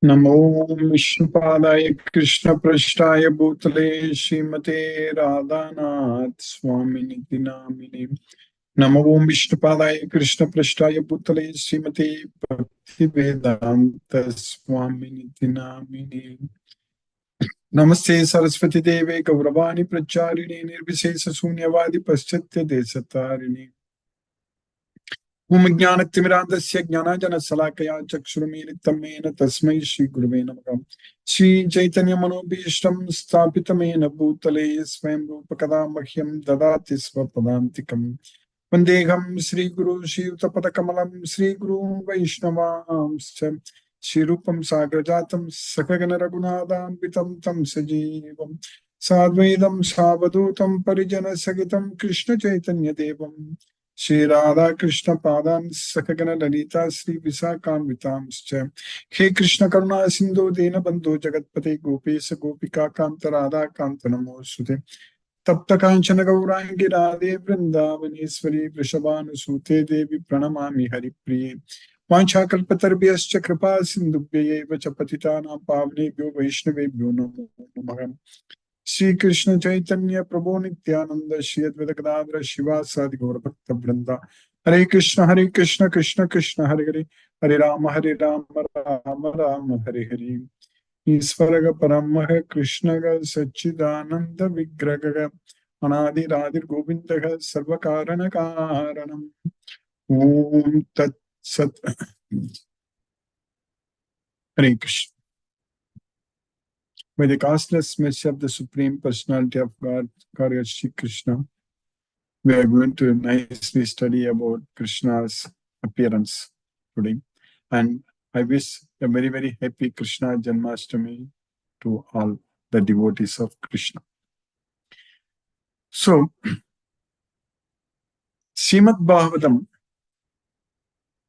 नमो विष्णुपादाय कृष्णपृष्ठाय भूतले श्रीमते राधानाथ स्वामिनिति नामिने। नमो विष्णुपादाय कृष्णपृष्ठाय भूतले श्रीमते भक्तिवेदांत स्वामिनिति नामिने। नमस्ते सरस्वती देवे गौरवाणी प्रचारिणे निर्विशेष शून्यवादी पाश्चात्य देशतारिणे। ज्ञानतिमिरान्धस्य ज्ञानाञ्जनशलाकया चक्षुरुन्मीलितं येन तस्मै श्रीगुरुवे नमः। श्रीचैतन्यमनोभीष्टं स्थापितं येन भूतले स्वयं रूपकदा मह्यं ददाति स्वपदान्तिकं। वन्देऽहं श्रीगुरू श्रीयुतपदकमलं श्रीगुरून् वैष्णवांश्च श्रीरूपं साग्रजातं सकगण रघुनाथान्वितं तं सजीवं साद्वैतं सावधूतं परिजनसहितं कृष्णचैतन्यदेवं श्री राधा कृष्ण पादान सकगण ललिता श्री विशाखान्वितांश्च। हे कृष्ण करुणा सिंधु दीन बंधु जगतपते गोपेश गोपिका कांत राधा कांत नमोस्तुते। तप्त कांचन गौरांगी राधे वृंदावनेश्वरी वृषभानुसूते देवी प्रणमामि हरिप्रिये। वाञ्छाकल्पतरुभ्यश्च कृपा सिन्धुभ्यैव च पतितानां पावनेभ्यो वैष्णवेभ्यो नमो नमः। श्री कृष्ण चैतन्य प्रभु नित्यानंद श्री अद्वैत गदाधर शिवासादि गौर भक्त वृंदा। हरे कृष्ण कृष्ण कृष्ण हरे हरे, हरे राम राम राम हरे हरे। ईश्वर परम कृष्ण सच्चिदानंद विग्रह अनादिरादिर गोविंद सर्व कारण कारणम। ओम तत्सत। हरे Krishna. By the costless mercy of the Supreme Personality of God, Shri Krishna, we are going to nicely study about Krishna's appearance today. And I wish a very, very happy Krishna Janmashtami to all the devotees of Krishna. So, Srimad Bhagavatam,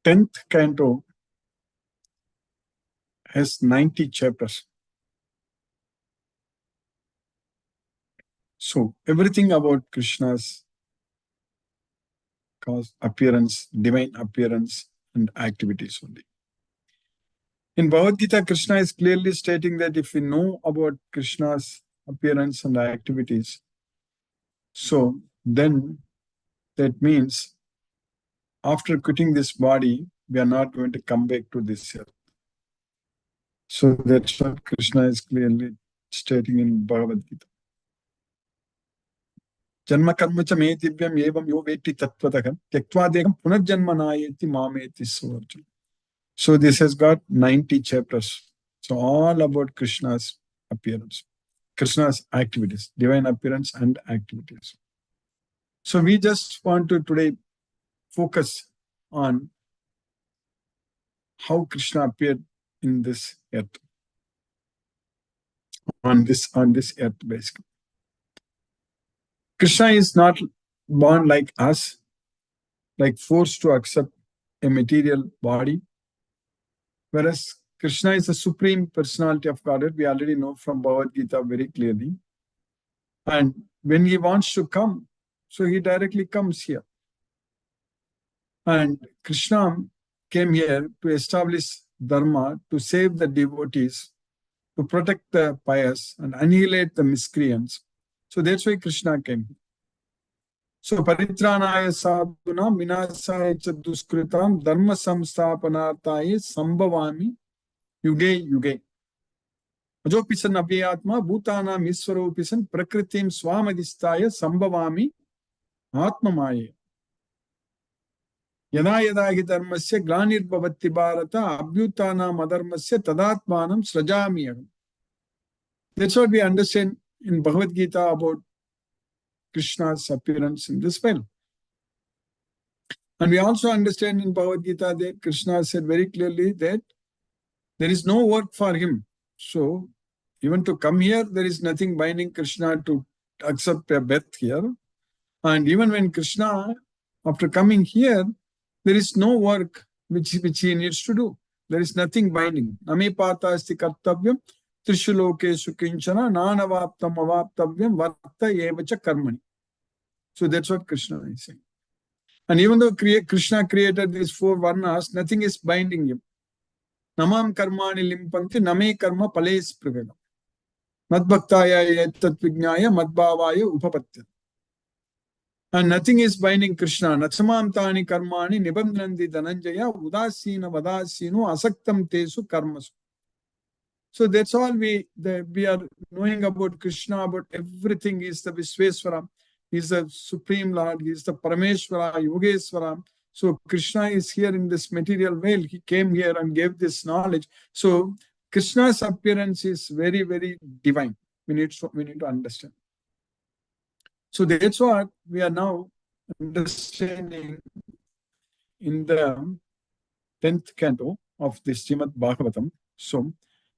10th canto, has 90 chapters. So, everything about Krishna's appearance, divine appearance, and activities only. In Bhagavad Gita, Krishna is clearly stating that if we know about Krishna's appearance and activities, so then that means after quitting this body, we are not going to come back to this earth. So that's what Krishna is clearly stating in Bhagavad Gita. Janma karma cha me divyam evam yo veti tattvataha tyaktva deham punarjanma nayeti mameti suvarjana. So this has got 90 chapters. So all about Krishna's appearance, Krishna's activities, divine appearance and activities. So we just want to today focus on how Krishna appeared in this earth, on this earth basically. Krishna is not born like us, like forced to accept a material body, whereas Krishna is the supreme personality of Godhead. We already know from Bhagavad Gita very clearly. And when he wants to come, so he directly comes here. And Krishna came here to establish Dharma, to save the devotees, to protect the pious and annihilate the miscreants. So that's why Krishna came. So paritranaya sadhunam vinasaya cha duskritam dharma samsthapanarthaye sambhavami yuge yuge. Ajopisan abhyatma bhutanam iswaropisan prakritim swamadistaya sambhavami atmamaye. Yada yada hi dharmasya glanirvavati bharata abhyutanam adharmasya tadatmanam srajamiyam. That's what we understand in Bhagavad Gita about Krishna's appearance in this film. And we also understand in Bhagavad Gita that Krishna said very clearly that there is no work for him. So even to come here, there is nothing binding Krishna to accept a birth here. And even when Krishna, after coming here, there is no work which he needs to do. There is nothing binding. Name pata asti kartavyam trishu lokeshu kinchana nanavaptam avaptavyam varta evacha karmani. So that's what Krishna is saying. And even though Krishna created these four varnas, nothing is binding him. Namam karmani limpanti name karma pales privegam. Madbhaktaya etat vijnaya madbhavaya upapatya. And nothing is binding Krishna. Natsamam tani karmani nibandhanandi dhananjaya udasina vadasinu asaktam tesu karmasu. So that's all we are knowing about Krishna, about everything. He is the Vishweswara. He is the Supreme Lord. He is the Parameshwara, Yogeswara. So Krishna is here in this material veil. He came here and gave this knowledge. So Krishna's appearance is very, very divine. We need to understand. So that's what we are now understanding in the 10th canto of the Srimad Bhagavatam. So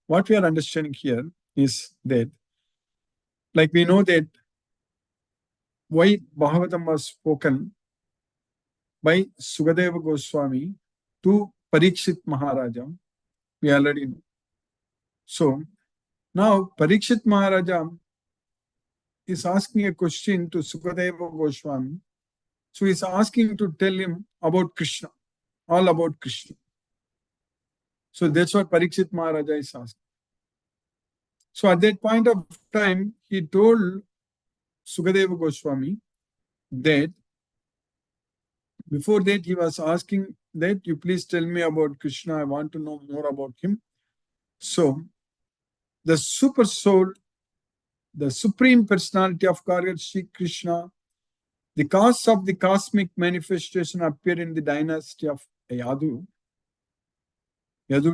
what we are understanding here is that, like we know that why Bhagavatam was spoken by Sukadeva Goswami to Parikshit Maharaja, we already know. So now Parikshit Maharaja is asking a question to Sukadeva Goswami. So he's asking to tell him about Krishna, all about Krishna. So that's what Parikshit Maharaja is asking. So at that point of time, he told Sukadeva Goswami that before that he was asking that you please tell me about Krishna. I want to know more about him. So the super soul, the supreme personality of Godhead, Sri Krishna, the cause of the cosmic manifestation appeared in the dynasty of Yadu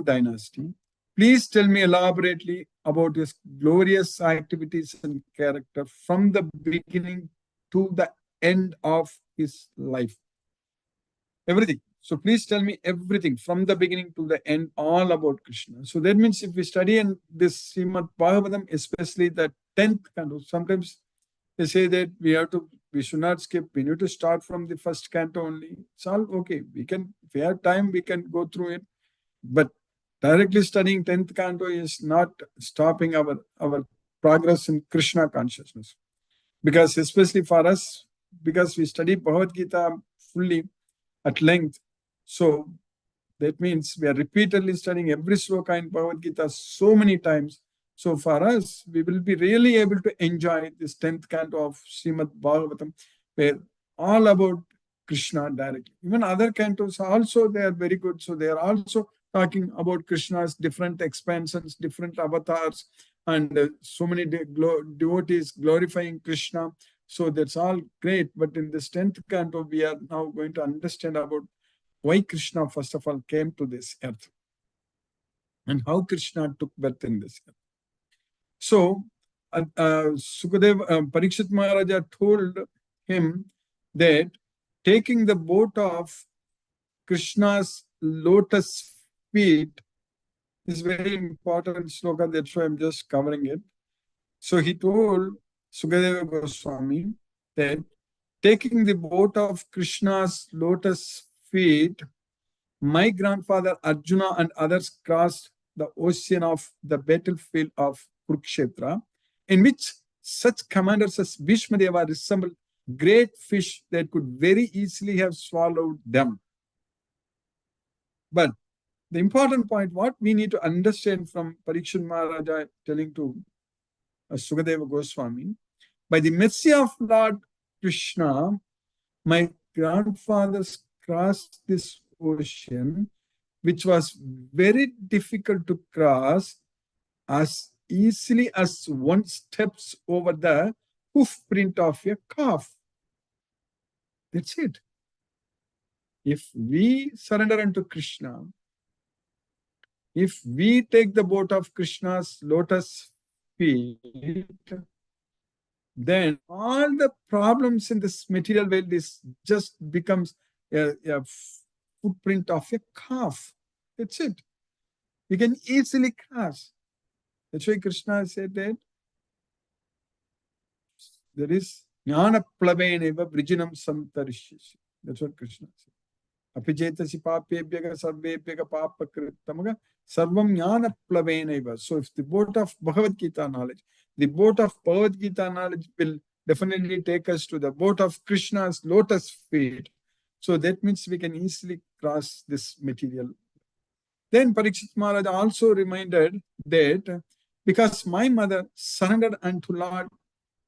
dynasty. Please tell me elaborately about his glorious activities and character from the beginning to the end of his life. Everything. So please tell me everything from the beginning to the end, all about Krishna. So that means if we study in this Srimad Bhagavatam, especially the 10th canto, sometimes they say that we should not skip. We need to start from the first canto only. It's all okay. If we have time, we can go through it. But directly studying 10th canto is not stopping our progress in Krishna consciousness. Because especially for us, because we study Bhagavad Gita fully at length, so that means we are repeatedly studying every sloka in Bhagavad Gita so many times. So for us, we will be really able to enjoy this 10th canto of Srimad Bhagavatam, where all about Krishna directly. Even other cantos also, they are very good. So they are also talking about Krishna's different expansions, different avatars, and so many devotees glorifying Krishna. So that's all great. But in this 10th canto, we are now going to understand about why Krishna, first of all, came to this earth and how Krishna took birth in this earth. So, Parikshit Maharaja told him that taking the boat of Krishna's lotus feet is very important sloka, that's why I'm just covering it. So he told Sukadeva Goswami that taking the boat of Krishna's lotus feet, my grandfather Arjuna and others crossed the ocean of the battlefield of Kurukshetra, in which such commanders as Bhishmadeva resembled great fish that could very easily have swallowed them. But the important point, what we need to understand from Parikshit Maharaja telling to Sukadeva Goswami, by the mercy of Lord Krishna, my grandfathers crossed this ocean, which was very difficult to cross, as easily as one steps over the hoof print of a calf. That's it. If we surrender unto Krishna, if we take the boat of Krishna's lotus feet, then all the problems in this material world just becomes a footprint of a calf. That's it. We can easily cross. That's why Krishna said that there is jnana plaveneva vrijinam samtarishyasi. That's what Krishna said. Apijetasi papebhyaga sarvebhyaga papakritamaga sarvam jnana plaveneva. So if the boat of Bhagavad Gita knowledge, the boat of Bhagavad Gita knowledge will definitely take us to the boat of Krishna's lotus feet. So that means we can easily cross this material. Then Parikshit Maharaj also reminded that because my mother surrendered unto Lord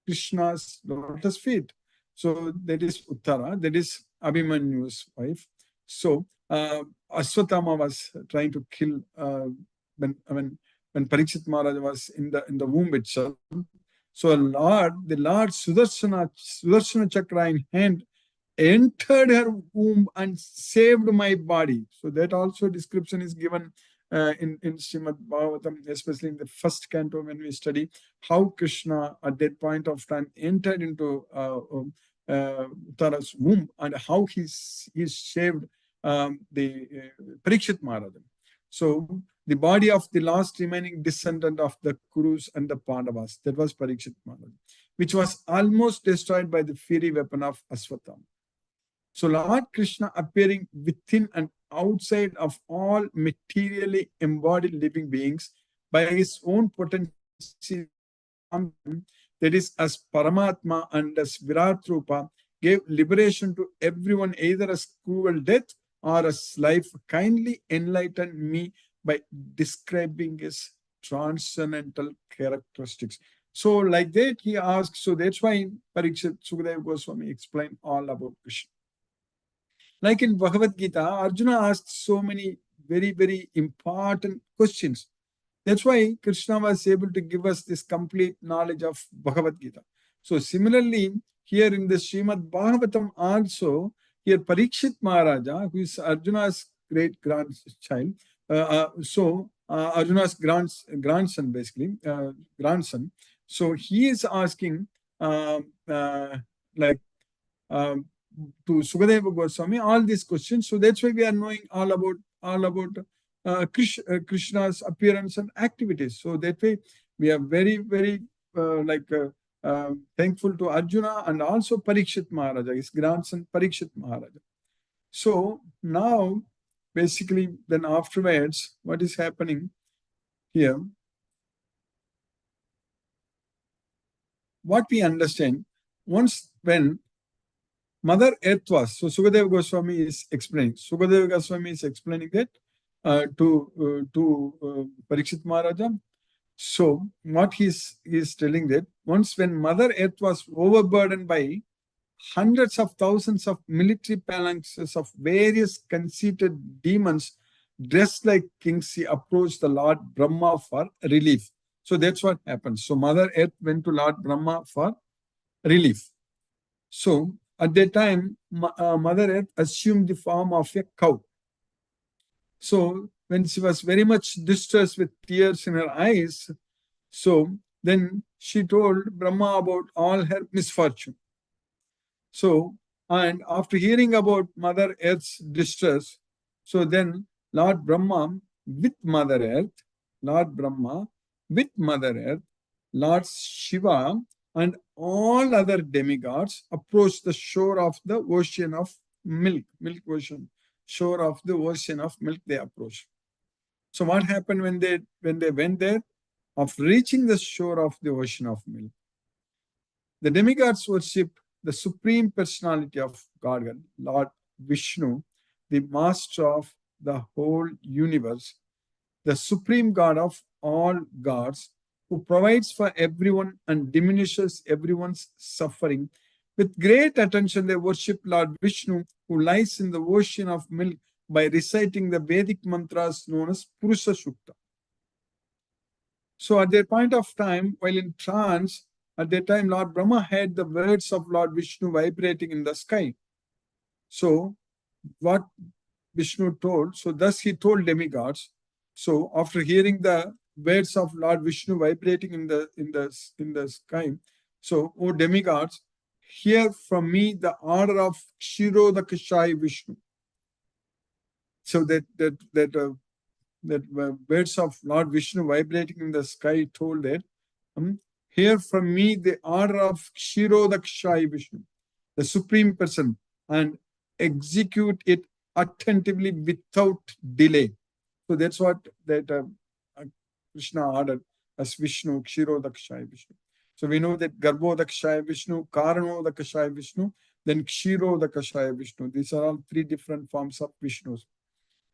Krishna's lotus feet. So that is Uttara, that is Abhimanyu's wife. So Aswatthama was trying to kill when Parikshit Maharaj was in the womb itself. So the Lord Sudarshana Chakra in hand entered her womb and saved my body. So that also description is given in Srimad Bhagavatam, especially in the first canto when we study how Krishna at that point of time entered into Uttara's womb and how he saved the Parikshit Maharaj. So the body of the last remaining descendant of the Kurus and the Pandavas, that was Parikshit Maharaj, which was almost destroyed by the fiery weapon of Aswatthama. So Lord Krishna appearing within and outside of all materially embodied living beings by his own potency, that is as Paramatma and as Virat Rupa, gave liberation to everyone either as cruel death or as life. Kindly enlightened me by describing his transcendental characteristics. So like that he asked, so that's why Parikshit Sukadeva Goswami explained all about Krishna. Like in Bhagavad Gita, Arjuna asked so many very, very important questions. That's why Krishna was able to give us this complete knowledge of Bhagavad Gita. So similarly, here in the Srimad Bhagavatam also, here Parikshit Maharaja, who is Arjuna's great grandchild, Arjuna's grandson, basically, grandson. So he is asking, to Sukadeva Goswami all these questions. So that's why we are knowing all about Krishna's appearance and activities. So that way we are very, very thankful to Arjuna and also Parikshit Maharaja, his grandson Parikshit Maharaja. So now, basically, then afterwards, what is happening here? What we understand, once when Mother Earth was, so Sukadeva Goswami is explaining. Sukadeva Goswami is explaining that to Parikshit Maharaja. So what he's telling that once when Mother Earth was overburdened by hundreds of thousands of military phalanxes of various conceited demons dressed like kings, he approached the Lord Brahma for relief. So that's what happened. So Mother Earth went to Lord Brahma for relief. So at that time, Mother Earth assumed the form of a cow. So when she was very much distressed with tears in her eyes, so then she told Brahma about all her misfortune. So, and after hearing about Mother Earth's distress, so then Lord Brahma with Mother Earth, Lord Brahma with Mother Earth, Lord Shiva and all other demigods approached the shore of the ocean of milk ocean, shore of the ocean of milk they approached. So what happened when they went there? After reaching the shore of the ocean of milk, the demigods worshipped the supreme personality of Godhead, Lord Vishnu, the master of the whole universe, the supreme God of all gods, who provides for everyone and diminishes everyone's suffering. With great attention, they worship Lord Vishnu, who lies in the ocean of milk by reciting the Vedic mantras known as Purusha Sukta. So at that point of time, while in trance, at that time, Lord Brahma heard the words of Lord Vishnu vibrating in the sky. So what Vishnu told, so thus he told demigods. So after hearing the words of Lord Vishnu vibrating in the sky, so O demigods, hear from me the order of Kshirodakashai Vishnu. So that words of Lord Vishnu vibrating in the sky told that, hear from me the order of Kshirodakashai Vishnu, the Supreme Person, and execute it attentively without delay. So that's what Krishna ordered as Vishnu, Kshirodakashai Vishnu. So we know that Garbhodakashai Vishnu, Karanodakashai Vishnu, then Kshirodakashai Vishnu. These are all three different forms of Vishnus.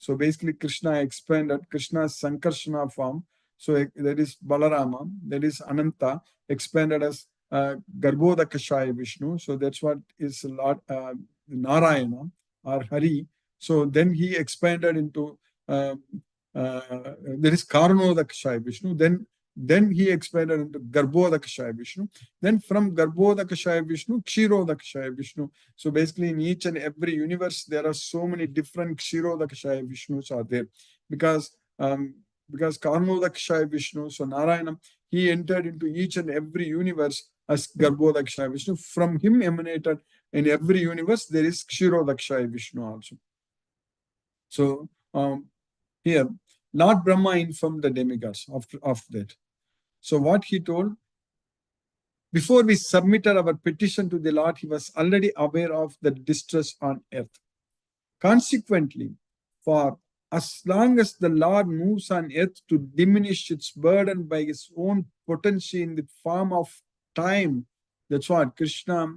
So basically Krishna expanded Krishna's Sankarshana form. So that is Balarama, that is Ananta, expanded as Garbhodakashaya Vishnu. So that's what is Lord Narayana or Hari. So then he expanded into there is Karnodakashaya Vishnu. Then he expanded into Garbhodakashaya Vishnu. Then from Garbhodakashaya Vishnu, Kshirodakashaya Vishnu. So basically in each and every universe, there are so many different Kshirodakashaya Vishnus are there. Because Karnodakashaya Vishnu, so Narayana, he entered into each and every universe as Garbhodakashaya Vishnu. From him emanated in every universe, there is Kshirodakashaya Vishnu also. So here, Lord Brahma informed the demigods of that. So what he told, before we submitted our petition to the Lord, he was already aware of the distress on earth. Consequently, for as long as the Lord moves on earth to diminish its burden by his own potency in the form of time, that's what Krishna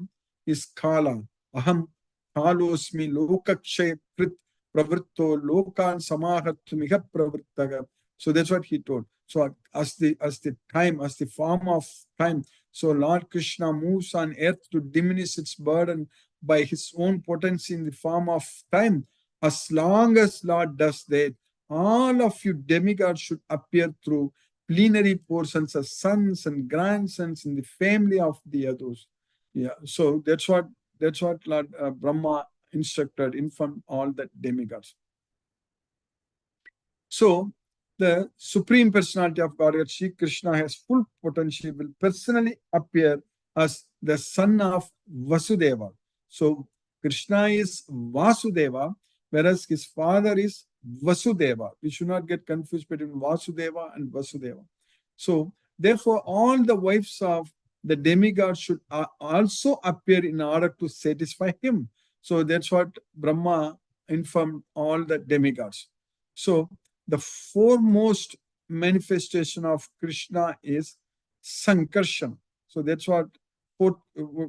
is Kala. Aham Kalosmi Lokakshay Krit Pravritto Lokan Samahatmiha Pravrittaga. So that's what he told. So as the form of time, so Lord Krishna moves on earth to diminish its burden by his own potency in the form of time. As long as Lord does that, all of you demigods should appear through plenary portions as sons and grandsons in the family of the others. Yeah, so that's what Lord Brahma instructed, informed all the demigods. So the Supreme Personality of Godhead, Sri Krishna, has full potential, will personally appear as the son of Vasudeva. So Krishna is Vasudeva, whereas his father is Vasudeva. We should not get confused between Vasudeva and Vasudeva. So therefore, all the wives of the demigod should also appear in order to satisfy him. So that's what Brahma informed all the demigods. So the foremost manifestation of Krishna is Sankarshan. So that's what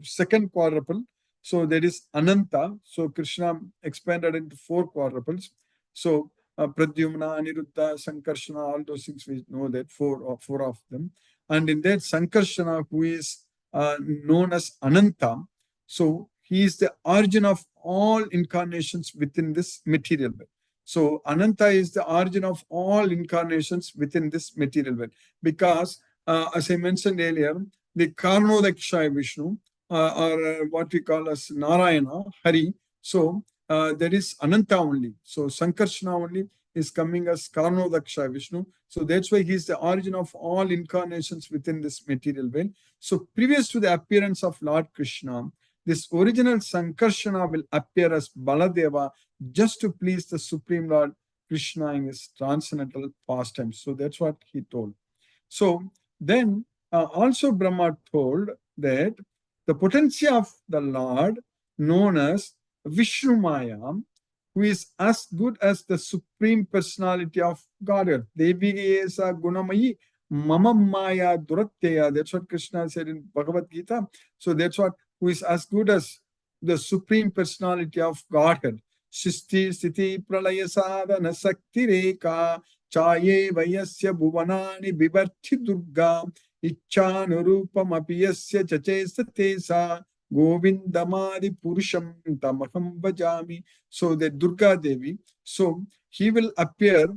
second quadruple. So there is Ananta. So Krishna expanded into 4 quadruples. So Pradyumna, Aniruddha, Sankarshana, all those things we know that four of them. And in that Sankarshana, who is known as Ananta, so he is the origin of all incarnations within this material world. So Ananta is the origin of all incarnations within this material world. Because as I mentioned earlier, the Karnodakshaya Vishnu, or what we call as Narayana, Hari, so there is Ananta only. So Sankarshana only is coming as Karnodakshaya Vishnu. So that's why he is the origin of all incarnations within this material world. So previous to the appearance of Lord Krishna, this original Sankarshana will appear as Baladeva just to please the Supreme Lord Krishna in his transcendental pastimes. So that's what he told. So then also Brahma told that the potency of the Lord, known as Vishnu Maya, who is as good as the Supreme Personality of Godhead. Devi esa gunamayi mama maya duratteya. That's what Krishna said in Bhagavad Gita. So that's what, who is as good as the Supreme Personality of Godhead. Shisti Sthiti Pralaya Sadhana Sakti Reka Chaye Vayasya Bhuvanani Bibarthi Durga Icchanurupam Apiyasya Chachesatesa Govindamadi Purusham Tamaham Bhajami. So the Durga Devi, so she will appear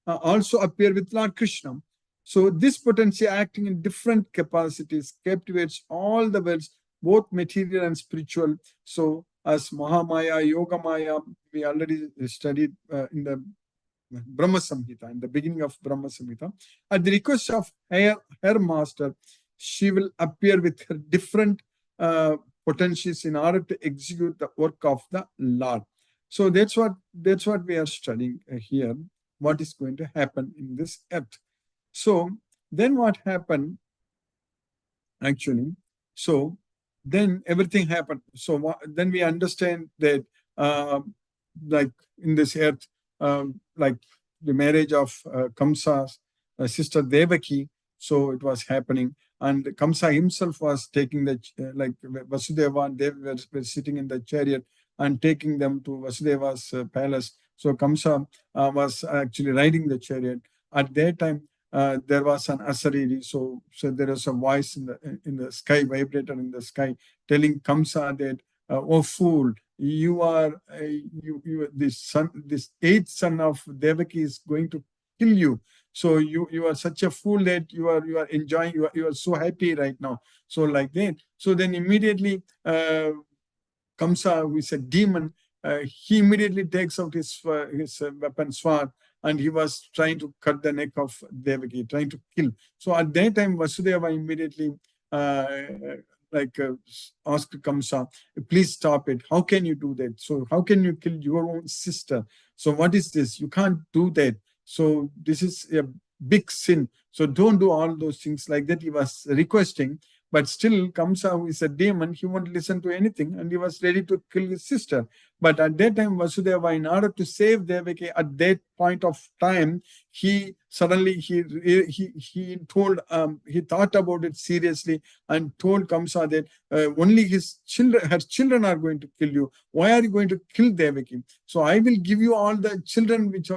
also appear with Lord Krishna. So this potency acting in different capacities captivates all the worlds, both material and spiritual. So as Mahamaya, Yogamaya, we already studied in the Brahma Samhita, in the beginning of Brahma Samhita. At the request of her master, she will appear with her different potencies in order to execute the work of the Lord. So that's what we are studying here, what is going to happen in this earth. So then what happened actually? So then everything happened. So then we understand that like in this earth, like the marriage of Kamsa's sister Devaki, so it was happening. And Kamsa himself was taking the, like Vasudeva and Devi were sitting in the chariot and taking them to Vasudeva's palace. So Kamsa was actually riding the chariot. At that time, there was an asariri. So there was a voice in the sky, vibrator in the sky, telling Kamsa that, "Oh fool, you are this eighth son of Devaki is going to kill you. So you are such a fool that you are enjoying, you are so happy right now." So like that. So then immediately Kamsa, who is a demon, he immediately takes out his weapon sword, and he was trying to cut the neck of Devaki, trying to kill. So at that time, Vasudeva immediately uh, asked Kamsa, "Please stop it. How can you do that? So how can you kill your own sister? So what is this? You can't do that. So this is a big sin. So don't do all those things," like that. He was requesting. But still, Kamsa, who is a demon, he won't listen to anything, and he was ready to kill his sister. But at that time, Vasudeva, in order to save Devaki, at that point of time, he suddenly he told he thought about it seriously and told Kamsa that only her children are going to kill you. Why are you going to kill Devaki? So I will give you all the children which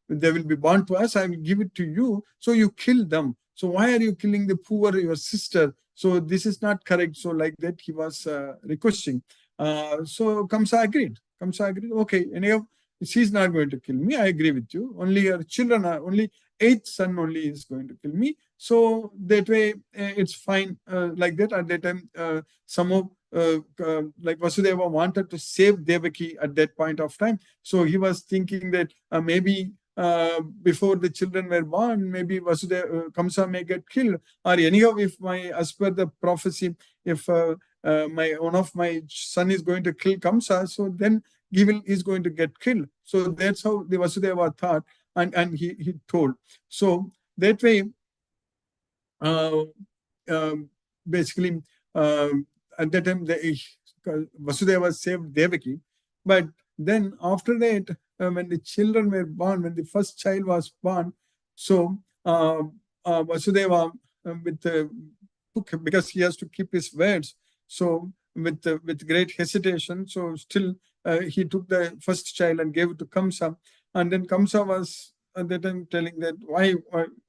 they will be born to us. I will give it to you. So you kill them. So why are you killing the poor, your sister? So this is not correct. So like that, he was requesting. So Kamsa agreed. Kamsa agreed. Okay, anyhow, she's not going to kill me. I agree with you. Only her children are, only eighth son only is going to kill me. So that way, it's fine. Like that, at that time, some of like Vasudeva wanted to save Devaki at that point of time. So he was thinking that maybe before the children were born, maybe Vasudeva Kamsa may get killed. Or anyhow, if as per the prophecy, if one of my son is going to kill Kamsa, so then he is going to get killed. So that's how the Vasudeva thought, and he told. So that way, uh, basically, at that time, Vasudeva saved Devaki. But then after that, when the children were born, when the first child was born, so Vasudeva, because he has to keep his words, so with great hesitation, so still he took the first child and gave it to Kamsa. And then Kamsa was at that time telling that, why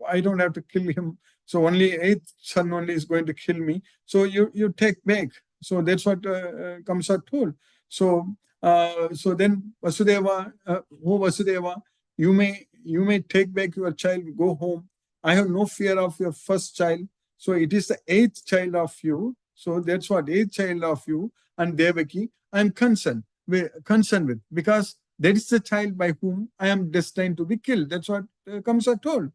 I don't have to kill him. So only eighth son only is going to kill me. So you take back. So that's what Kamsa told. So then Vasudeva, oh Vasudeva, you may take back your child, go home. I have no fear of your first child. So it is the eighth child of you. So that's what, eighth child of you and Devaki, I'm concerned with, because that is the child by whom I am destined to be killed. That's what Kamsa told.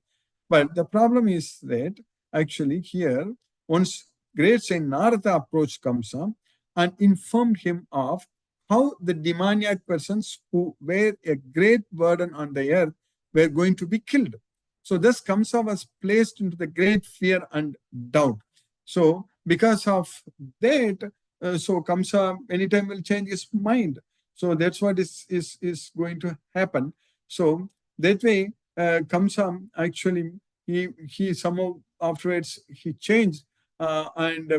But the problem is that actually here, once great Saint Narada approached Kamsa and informed him of how the demoniac persons who were a great burden on the earth were going to be killed. So thus Kamsa was placed into the great fear and doubt. So because of that, so Kamsa anytime will change his mind. So that's what is going to happen. So that way, Kamsa actually he somehow afterwards he changed, and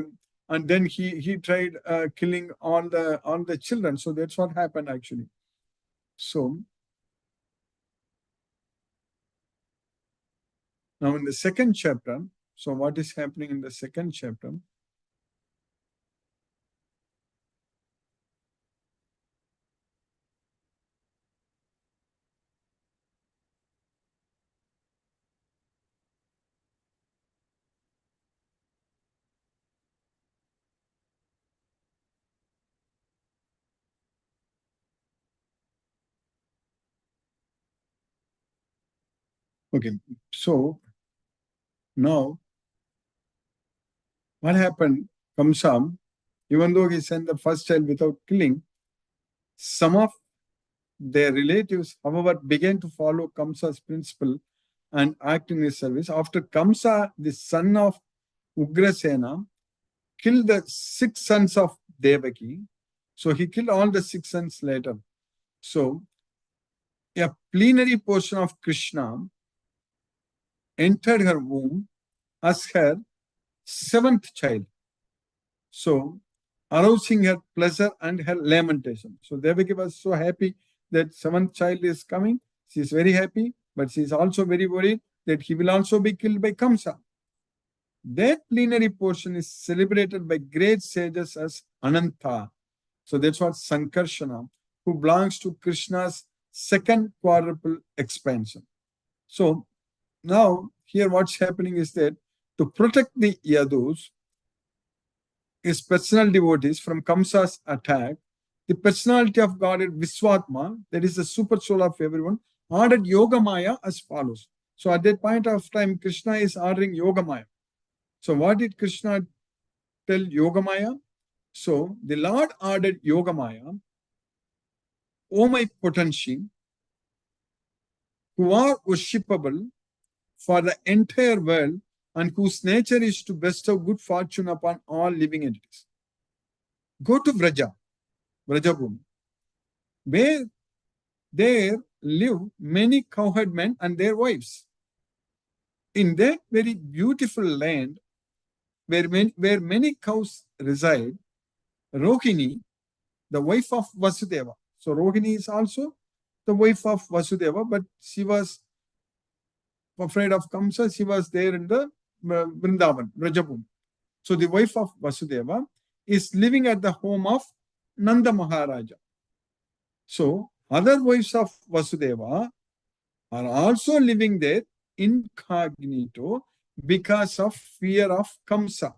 then he tried killing all the children. So that's what happened actually. So now in the second chapter, so what is happening in the second chapter? Okay, so now what happened? Kamsa, even though he sent the first child without killing, some of their relatives, however, began to follow Kamsa's principle and act in his service. After Kamsa, the son of Ugrasena, killed the 6 sons of Devaki, so he killed all the 6 sons later. So a plenary portion of Krishna entered her womb as her seventh child. So arousing her pleasure and her lamentation. So Devaki was so happy that seventh child is coming. She is very happy, but she is also very worried that he will also be killed by Kamsa. That plenary portion is celebrated by great sages as Ananta. So that's what Sankarshana, who belongs to Krishna's second quadruple expansion. So now here what's happening is that to protect the Yadus, his personal devotees from Kamsa's attack, the personality of Godhead Viswatma, that is the super soul of everyone, ordered Yogamaya as follows. So at that point of time, Krishna is ordering Yogamaya. So what did Krishna tell Yogamaya? So the Lord ordered Yogamaya, O my potency, who are worshipable for the entire world and whose nature is to bestow good fortune upon all living entities. Go to Vrajabhumi, where there live many cowherd men and their wives. In that very beautiful land, where many cows reside, Rohini, the wife of Vasudeva. So Rohini is also the wife of Vasudeva, but she was afraid of Kamsa. She was there in the Vrindavan, Vrajabhumi. So the wife of Vasudeva is living at the home of Nanda Maharaja. So other wives of Vasudeva are also living there incognito because of fear of Kamsa.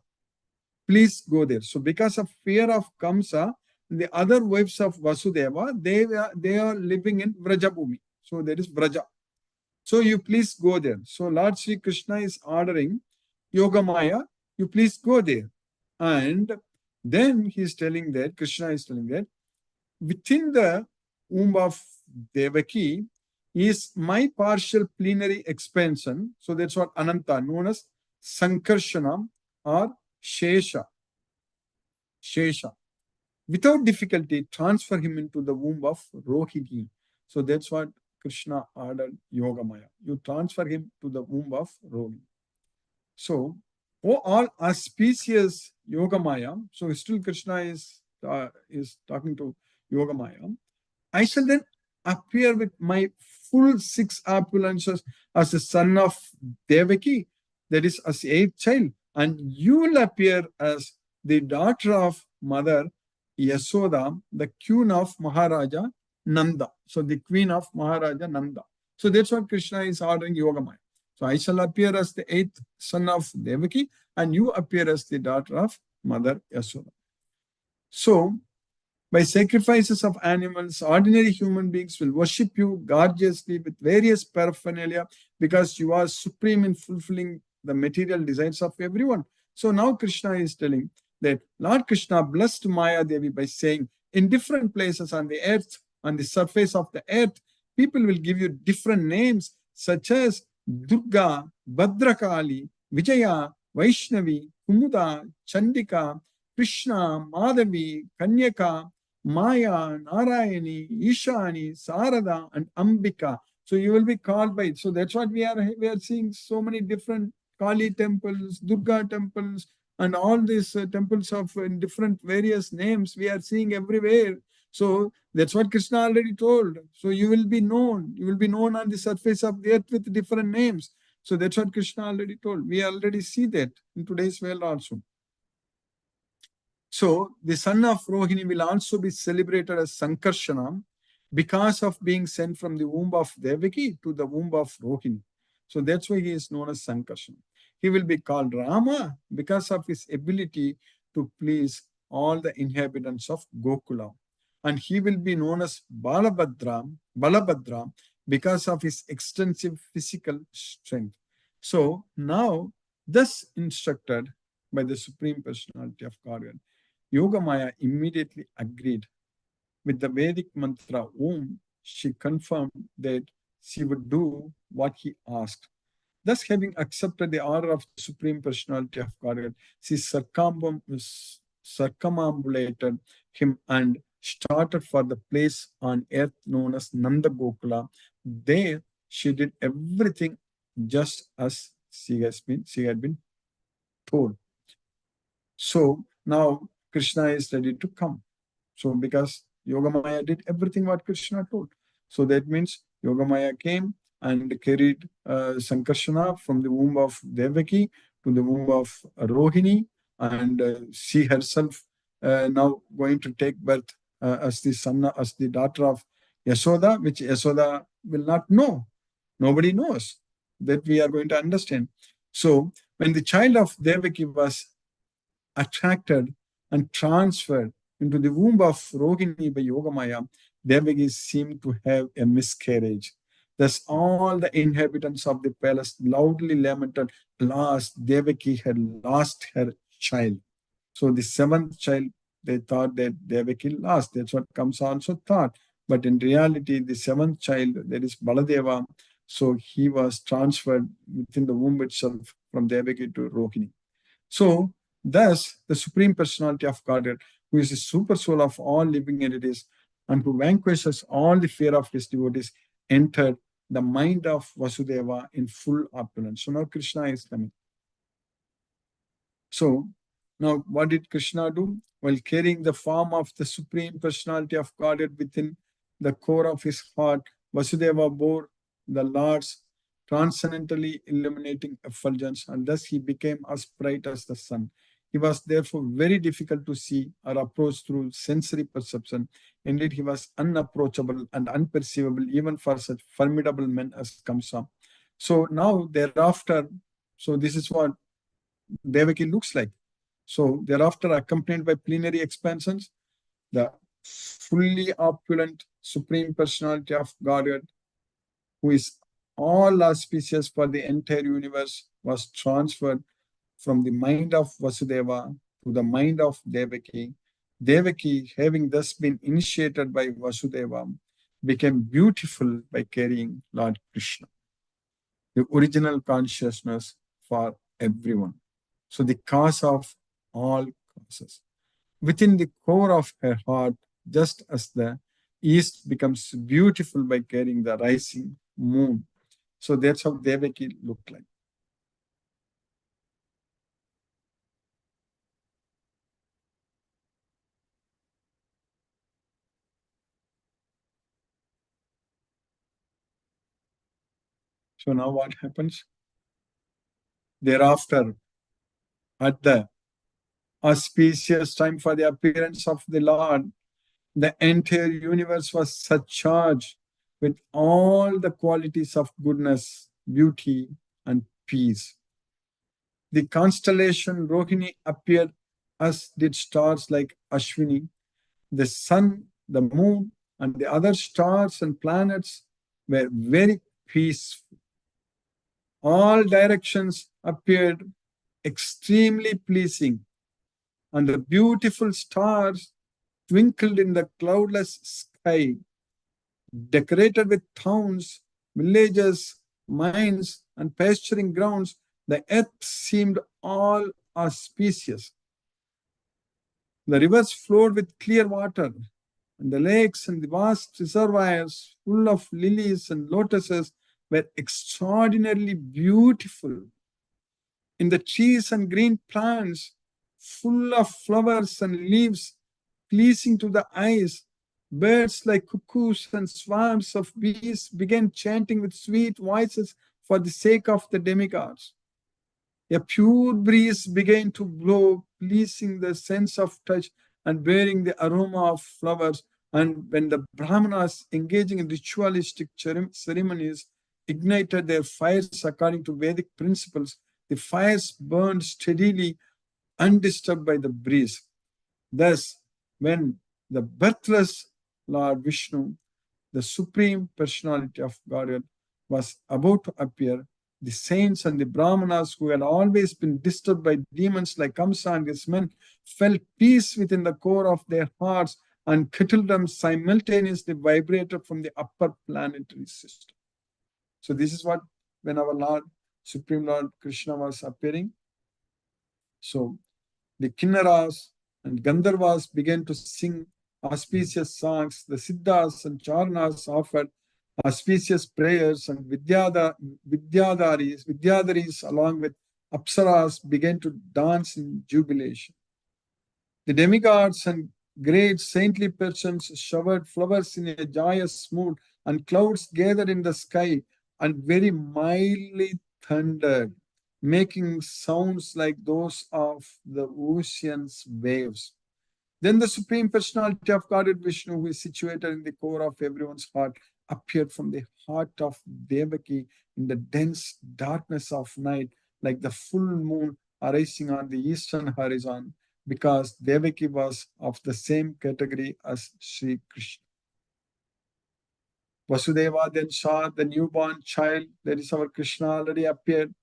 Please go there. So because of fear of Kamsa, the other wives of Vasudeva, they are living in Vrajabhumi. So there is Vraja. So you please go there. So Lord Sri Krishna is ordering Yogamaya, you please go there. And then he is telling that, Krishna is telling that, within the womb of Devaki is my partial plenary expansion. So that's what Ananta, known as Sankarshana or Shesha. Without difficulty, transfer him into the womb of Rohini. So that's what Krishna ordered Yogamaya. You transfer him to the womb of Rohini. So, all auspicious Yogamaya, so still Krishna is talking to Yogamaya, I shall then appear with my full 6 opulences as the son of Devaki, that is as 8th child, and you will appear as the daughter of mother Yasoda, the queen of Maharaja Nanda. So the queen of Maharaja Nanda. So that's what Krishna is ordering Yogamaya. So I shall appear as the 8th son of Devaki, and you appear as the daughter of mother Yasoda. So by sacrifices of animals, ordinary human beings will worship you gorgeously with various paraphernalia because you are supreme in fulfilling the material desires of everyone. So now Krishna is telling that Lord Krishna blessed Maya Devi by saying, in different places on the earth, on the surface of the earth, people will give you different names such as Durga, Bhadrakali, Vijaya, Vaishnavi, Kumuda, Chandika, Krishna, Madhavi, Kanyaka, Maya, Narayani, Ishani, Sarada, and Ambika. So you will be called by it. So that's what we are seeing so many different Kali temples, Durga temples, and all these temples of different various names we are seeing everywhere. So that's what Krishna already told. So you will be known. You will be known on the surface of the earth with different names. So that's what Krishna already told. We already see that in today's world also. So the son of Rohini will also be celebrated as Sankarshana because of being sent from the womb of Devaki to the womb of Rohini. So that's why he is known as Sankarshana. He will be called Rama because of his ability to please all the inhabitants of Gokula. And he will be known as Balabhadra because of his extensive physical strength. So now, thus instructed by the Supreme Personality of Godhead, Yogamaya immediately agreed with the Vedic mantra Om. She confirmed that she would do what he asked. Thus, having accepted the order of the Supreme Personality of Godhead, she circumambulated him and started for the place on earth known as Nanda Gokula. There, she did everything just as she had been told. So now Krishna is ready to come. So because Yogamaya did everything what Krishna told. So that means Yogamaya came and carried Sankarsana from the womb of Devaki to the womb of Rohini, and she herself now going to take birth as the daughter of Yashoda, which Yashoda will not know. Nobody knows. That we are going to understand. So when the child of Devaki was attracted and transferred into the womb of Rohini by Yogamaya, Devaki seemed to have a miscarriage. Thus, all the inhabitants of the palace loudly lamented, "Alas, Devaki had lost her child." So, the seventh child, they thought that Devaki lost. That's what Kamsa also thought. But in reality, the seventh child, that is Baladeva, so he was transferred within the womb itself from Devaki to Rohini. So, thus, the Supreme Personality of Godhead, who is the super soul of all living entities and who vanquishes all the fear of his devotees, entered the mind of Vasudeva in full opulence. So now Krishna is coming. So now what did Krishna do? While carrying the form of the Supreme Personality of Godhead within the core of his heart, Vasudeva bore the Lord's transcendently illuminating effulgence, and thus he became as bright as the sun. He was therefore very difficult to see or approach through sensory perception. Indeed, he was unapproachable and unperceivable even for such formidable men as Kamsa. So now thereafter, so this is what Devaki looks like. So thereafter, accompanied by plenary expansions, the fully opulent Supreme Personality of Godhead, who is all auspicious for the entire universe, was transferred from the mind of Vasudeva to the mind of Devaki. Devaki, having thus been initiated by Vasudeva, became beautiful by carrying Lord Krishna, the original consciousness for everyone. So the cause of all causes. Within the core of her heart, just as the east becomes beautiful by carrying the rising moon. So that's how Devaki looked like. So now what happens? Thereafter, at the auspicious time for the appearance of the Lord, the entire universe was surcharged with all the qualities of goodness, beauty, and peace. The constellation Rohini appeared, as did stars like Ashwini. The sun, the moon, and the other stars and planets were very peaceful. All directions appeared extremely pleasing, and the beautiful stars twinkled in the cloudless sky, decorated with towns, villages, mines, and pasturing grounds. The earth seemed all auspicious. The rivers flowed with clear water, and the lakes and the vast reservoirs full of lilies and lotuses were extraordinarily beautiful. In the trees and green plants, full of flowers and leaves, pleasing to the eyes, birds like cuckoos and swarms of bees began chanting with sweet voices for the sake of the demigods. A pure breeze began to blow, pleasing the sense of touch and bearing the aroma of flowers. And when the Brahmanas engaging in ritualistic ceremonies ignited their fires according to Vedic principles, the fires burned steadily, undisturbed by the breeze. Thus, when the birthless Lord Vishnu, the Supreme Personality of Godhead, was about to appear, the saints and the Brahmanas, who had always been disturbed by demons like Kamsa and his men, felt peace within the core of their hearts, and kettledrums simultaneously vibrated from the upper planetary system. So this is what, when our Lord, Supreme Lord Krishna was appearing. So the Kinnaras and Gandharvas began to sing auspicious songs. The Siddhas and Charnas offered auspicious prayers, and Vidyadharis along with Apsaras began to dance in jubilation. The demigods and great saintly persons showered flowers in a joyous mood, and clouds gathered in the sky and very mildly thundered, making sounds like those of the ocean's waves. Then the Supreme Personality of Godhead Vishnu, who is situated in the core of everyone's heart, appeared from the heart of Devaki in the dense darkness of night, like the full moon arising on the eastern horizon, because Devaki was of the same category as Sri Krishna. Vasudeva then saw the newborn child, that is our Krishna, already appeared,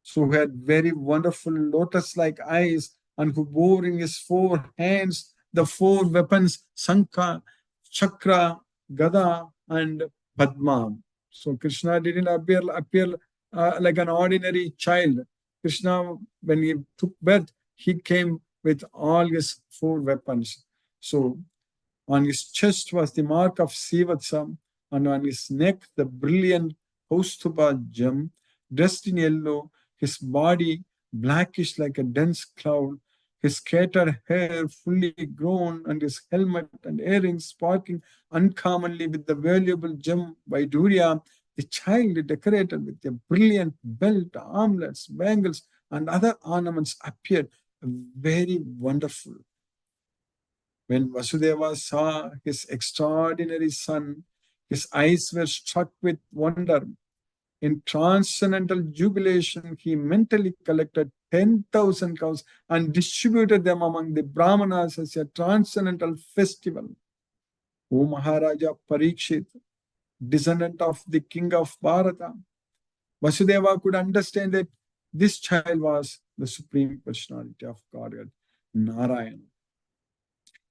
so who had very wonderful lotus-like eyes and who bore in his 4 hands the 4 weapons, Sankha, Chakra, Gada, and Padma. So Krishna didn't appear like an ordinary child. Krishna, when he took birth, he came with all his 4 weapons. So on his chest was the mark of Sivatsam, and on his neck the brilliant Kaustubha gem, dressed in yellow, his body blackish like a dense cloud, his scattered hair fully grown, and his helmet and earrings sparkling uncommonly with the valuable gem Vaidurya. The child, decorated with a brilliant belt, armlets, bangles, and other ornaments, appeared very wonderful. When Vasudeva saw his extraordinary son, his eyes were struck with wonder. In transcendental jubilation, he mentally collected 10,000 cows and distributed them among the Brahmanas as a transcendental festival. O Maharaja Parikshit, descendant of the king of Bharata, Vasudeva could understand that this child was the Supreme Personality of Godhead, Narayana.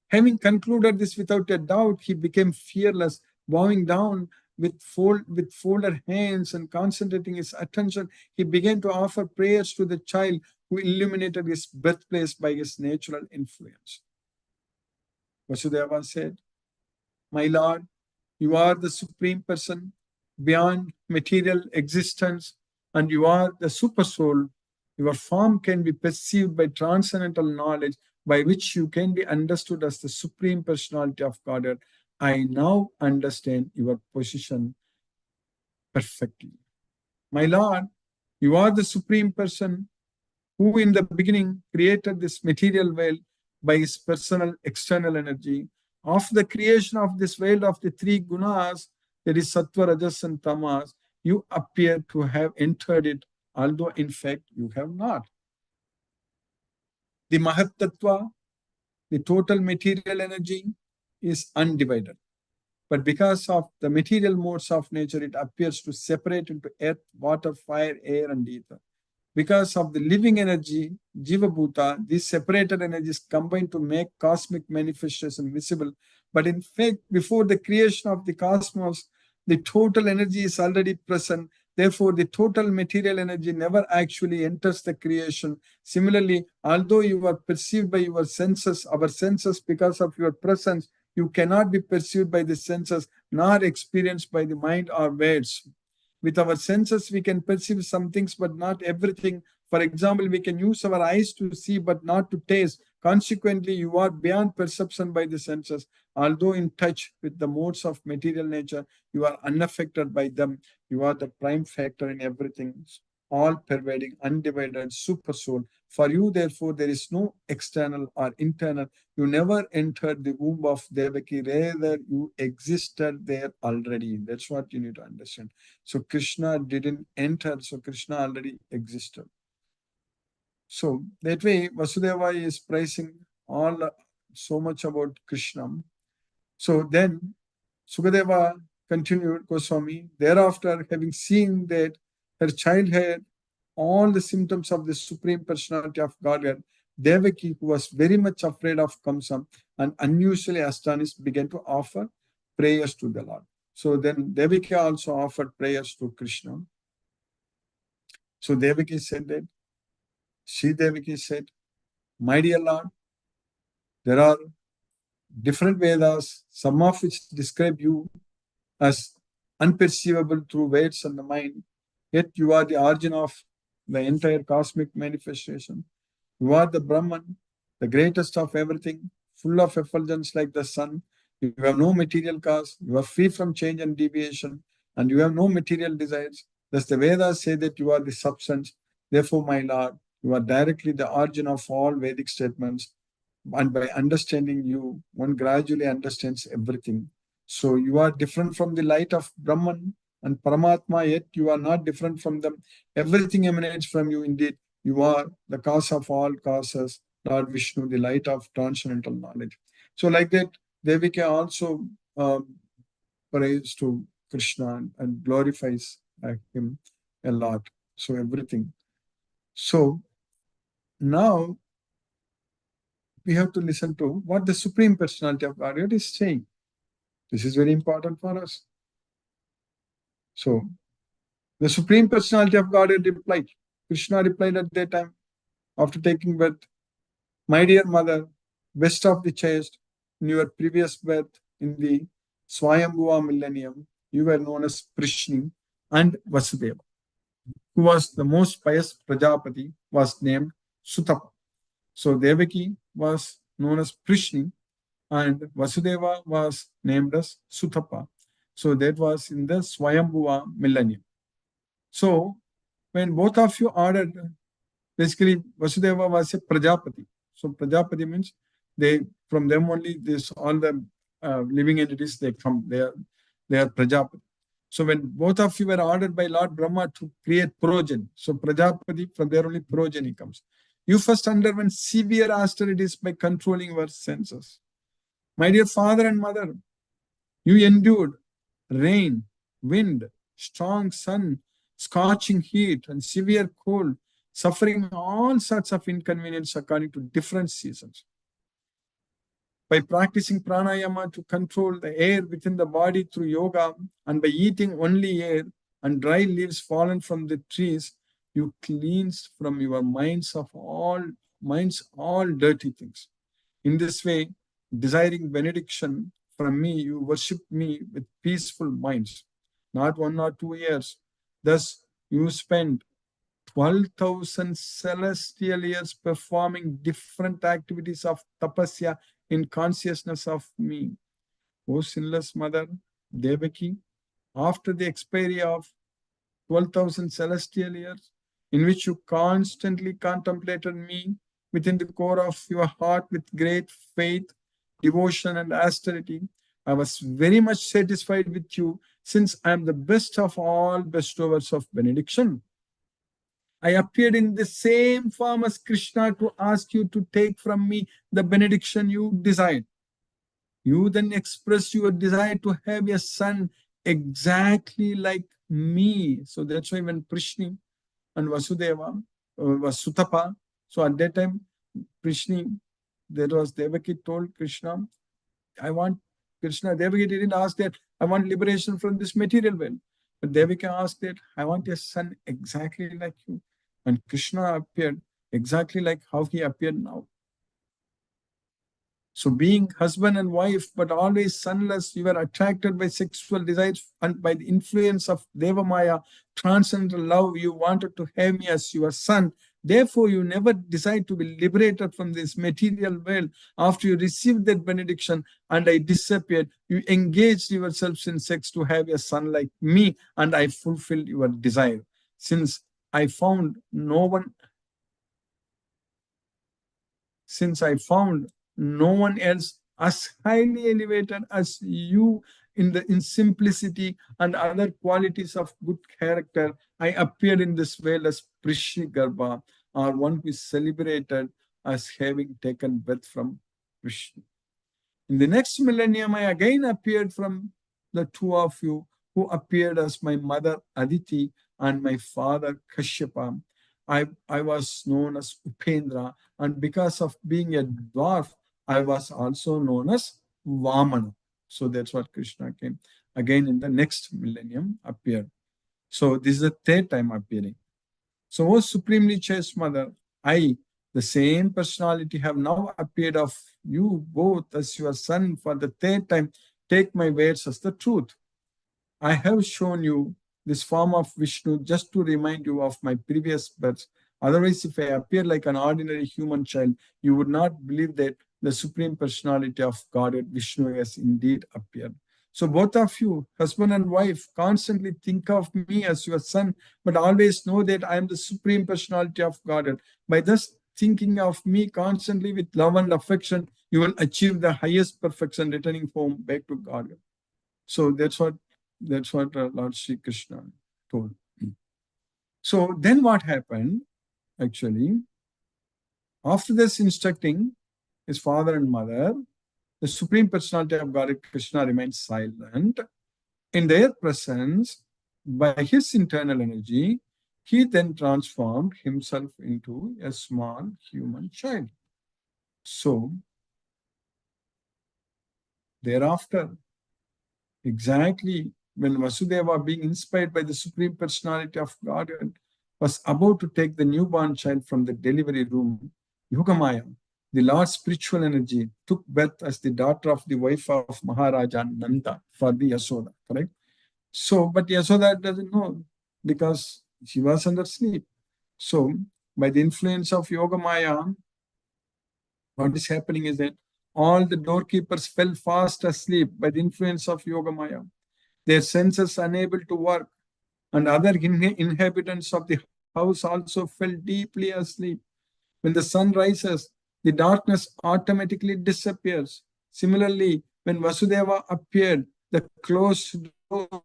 Having concluded this without a doubt, he became fearless, bowing down with folded hands and concentrating his attention. He began to offer prayers to the child who illuminated his birthplace by his natural influence. Vasudeva said, "My Lord, you are the Supreme Person beyond material existence, and you are the Super Soul. Your form can be perceived by transcendental knowledge, by which you can be understood as the Supreme Personality of Godhead. I now understand your position perfectly. My Lord, you are the Supreme Person who in the beginning created this material world by his personal external energy. Of the creation of this world of the 3 gunas, that is Sattva, Rajas, and Tamas, you appear to have entered it, although in fact you have not. The Mahat Tattva, the total material energy, is undivided. But because of the material modes of nature, it appears to separate into earth, water, fire, air, and ether. Because of the living energy, Jiva Bhuta, these separated energies combine to make cosmic manifestation visible. But in fact, before the creation of the cosmos, the total energy is already present. Therefore, the total material energy never actually enters the creation. Similarly, although you are perceived by your senses, our senses, because of your presence, you cannot be perceived by the senses, nor experienced by the mind or words. With our senses, we can perceive some things, but not everything. For example, we can use our eyes to see, but not to taste. Consequently, you are beyond perception by the senses. Although in touch with the modes of material nature, you are unaffected by them. You are the prime factor in everything, all-pervading, undivided super soul. For you, therefore, there is no external or internal. You never entered the womb of Devaki. Rather, you existed there already. That's what you need to understand. So Krishna didn't enter. So Krishna already existed. So that way, Vasudeva is praising all so much about Krishna. So then Sukadeva continued, Goswami, thereafter, having seen that her child had all the symptoms of the Supreme Personality of Godhead, Devaki, who was very much afraid of Kamsa and unusually astonished, began to offer prayers to the Lord. So then Devaki also offered prayers to Krishna. So Devaki said that, Sri Devaki said, my dear Lord, there are different Vedas, some of which describe you as unperceivable through words and the mind. Yet you are the origin of the entire cosmic manifestation. You are the Brahman, the greatest of everything, full of effulgence like the sun. You have no material cause, you are free from change and deviation, and you have no material desires. Thus the Vedas say that you are the substance. Therefore, my Lord, you are directly the origin of all Vedic statements. And by understanding you, one gradually understands everything. So you are different from the light of Brahman and Paramatma, yet you are not different from them. Everything emanates from you indeed. You are the cause of all causes, Lord Vishnu, the light of transcendental knowledge. So like that, Devika also prays to Krishna and glorifies him a lot. So everything. So now we have to listen to what the Supreme Personality of Godhead is saying. This is very important for us. So the Supreme Personality of Godhead replied. Krishna replied at that time after taking birth, my dear mother, best of the chaste, in your previous birth in the Swayambhuva millennium, you were known as Prishni, and Vasudeva, who was the most pious Prajapati, was named Sutapa. So Devaki was known as Prishni, and Vasudeva was named as Sutapa. So that was in the Swayambhuva millennium. So when both of you ordered, basically Vasudeva was a Prajapati. So Prajapati means from them only this all the living entities they come. They are Prajapati. So when both of you were ordered by Lord Brahma to create progeny, so Prajapati, from there only progeny comes. You first underwent severe austerities by controlling your senses. My dear father and mother, you endured rain, wind, strong sun, scorching heat, and severe cold, suffering all sorts of inconvenience according to different seasons. By practicing pranayama to control the air within the body through yoga, and by eating only air and dry leaves fallen from the trees, you cleansed from your minds all dirty things. In this way, desiring benediction from me, you worship me with peaceful minds, not 1 or 2 years. Thus, you spend 12,000 celestial years performing different activities of tapasya in consciousness of me. O sinless mother, Devaki, after the expiry of 12,000 celestial years, in which you constantly contemplated me within the core of your heart with great faith, devotion, and austerity, I was very much satisfied with you, since I am the best of all bestowers of benediction. I appeared in the same form as Krishna to ask you to take from me the benediction you desired. You then expressed your desire to have a son exactly like me. So that's why when Prishni and Vasudeva was Sutapa, so at that time, Prishni, there was Devaki told Krishna, I want Krishna. Devaki didn't ask that, I want liberation from this material world. But Devaki asked that, I want a son exactly like you. And Krishna appeared exactly like how he appeared now. So being husband and wife, but always sonless, you were attracted by sexual desires and by the influence of Devamaya, transcendental love, you wanted to have me as your son. Therefore, you never desired to be liberated from this material world. After you received that benediction and I disappeared, you engaged yourselves in sex to have a son like me, and I fulfilled your desire. Since I found no one else as highly elevated as you in simplicity and other qualities of good character, I appeared in this world as Prishi Garbha, or one who is celebrated as having taken birth from Krishna. In the next millennium, I again appeared from the two of you, who appeared as my mother Aditi and my father Kashyapa. I was known as Upendra, and because of being a dwarf, I was also known as Vamana. So that's what Krishna came. Again in the next millennium appeared. So this is the third time appearing. So, O supremely chaste mother, I, the same personality, have now appeared of you both as your son for the third time. Take my words as the truth. I have shown you this form of Vishnu just to remind you of my previous births. Otherwise, if I appear like an ordinary human child, you would not believe that the Supreme Personality of Godhead, Vishnu, has indeed appeared. So both of you, husband and wife, constantly think of me as your son, but always know that I am the Supreme Personality of Godhead. By thus thinking of me constantly with love and affection, you will achieve the highest perfection, returning home back to Godhead. So that's what Lord Sri Krishna told. So then what happened, actually, after this instructing his father and mother, the Supreme Personality of Godhead Krishna remained silent. In their presence, by his internal energy, he then transformed himself into a small human child. So, thereafter, exactly when Vasudeva, being inspired by the Supreme Personality of Godhead, was about to take the newborn child from the delivery room, Yogamaya, the Lord's spiritual energy, took birth as the daughter of the wife of Maharaja Nanda for the Yasoda, correct? So, but Yasoda doesn't know because she was under sleep. So, by the influence of Yogamaya, what is happening is that all the doorkeepers fell fast asleep by the influence of Yogamaya, their senses unable to work, and other inhabitants of the house also fell deeply asleep. When the sun rises, the darkness automatically disappears. Similarly, when Vasudeva appeared, the closed doors,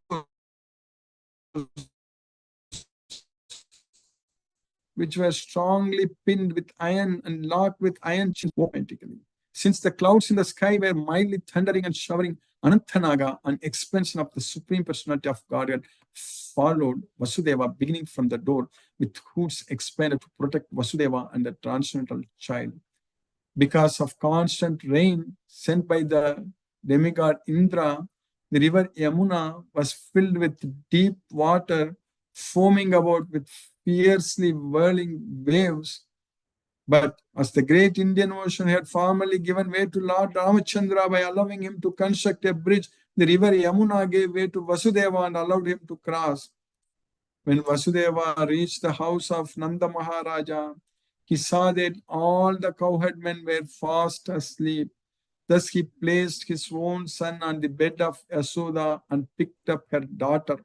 which were strongly pinned with iron and locked with iron chains, automatically. Since the clouds in the sky were mildly thundering and showering, Anantanaga, an expansion of the Supreme Personality of Godhead, followed Vasudeva, beginning from the door, with hoods expanded to protect Vasudeva and the transcendental child. Because of constant rain sent by the demigod Indra, the river Yamuna was filled with deep water, foaming about with fiercely whirling waves. But as the great Indian Ocean had formerly given way to Lord Ramachandra by allowing him to construct a bridge, the river Yamuna gave way to Vasudeva and allowed him to cross. When Vasudeva reached the house of Nanda Maharaja, he saw that all the cowherdmen were fast asleep. Thus he placed his own son on the bed of Yasoda and picked up her daughter,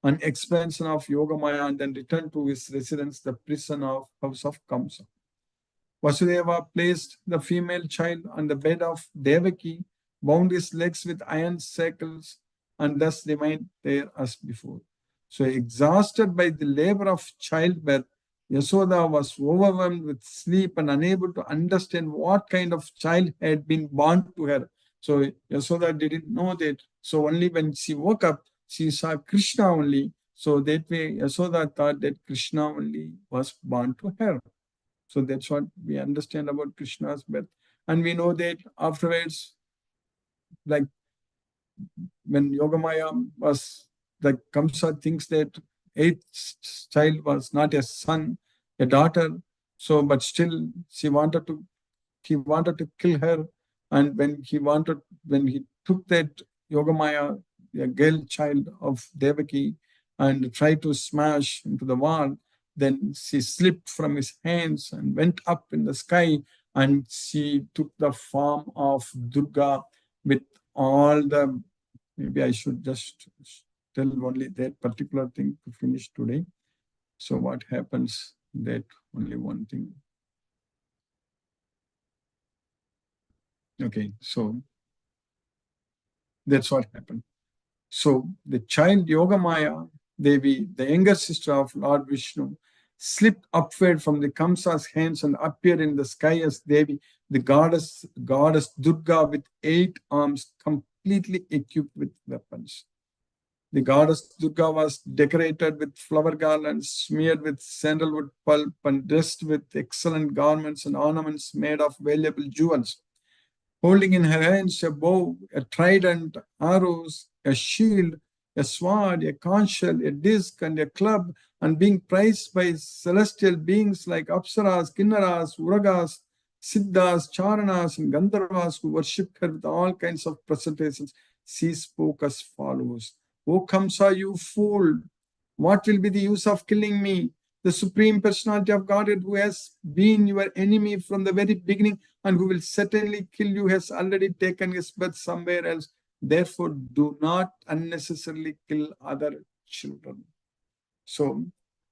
an expansion of Yogamaya, and then returned to his residence, the prison of house of Kamsa. Vasudeva placed the female child on the bed of Devaki, bound his legs with iron shackles, and thus remained there as before. So, exhausted by the labor of childbirth, Yasoda was overwhelmed with sleep and unable to understand what kind of child had been born to her. So, Yasoda didn't know that. So, only when she woke up, she saw Krishna only. So, that way, Yasoda thought that Krishna only was born to her. So that's what we understand about Krishna's birth. And we know that afterwards, like when Yogamaya was, like Kamsa thinks that eighth child was not a son, a daughter. So, but still he wanted to kill her. And when he took that Yogamaya, a girl child of Devaki, and tried to smash into the wall, then she slipped from his hands and went up in the sky, and she took the form of Durga with all the, maybe I should just tell only that particular thing to finish today. So what happens, that only one thing. Okay, so that's what happened. So the child Yogamaya Devi, the younger sister of Lord Vishnu, slipped upward from the Kamsa's hands and appeared in the sky as Devi, the goddess Durga with 8 arms, completely equipped with weapons. The goddess Durga was decorated with flower garlands, smeared with sandalwood pulp, and dressed with excellent garments and ornaments made of valuable jewels. Holding in her hands a bow, a trident, arrows, a shield, a sword, a conch shell, a disc, and a club, and being prized by celestial beings like Apsaras, Kinnaras, Uragas, Siddhas, Charanas, and Gandharvas who worshipped her with all kinds of presentations, she spoke as follows. O Kamsa, you fool! What will be the use of killing me? the Supreme Personality of Godhead, who has been your enemy from the very beginning and who will certainly kill you, has already taken his birth somewhere else. Therefore, do not unnecessarily kill other children. So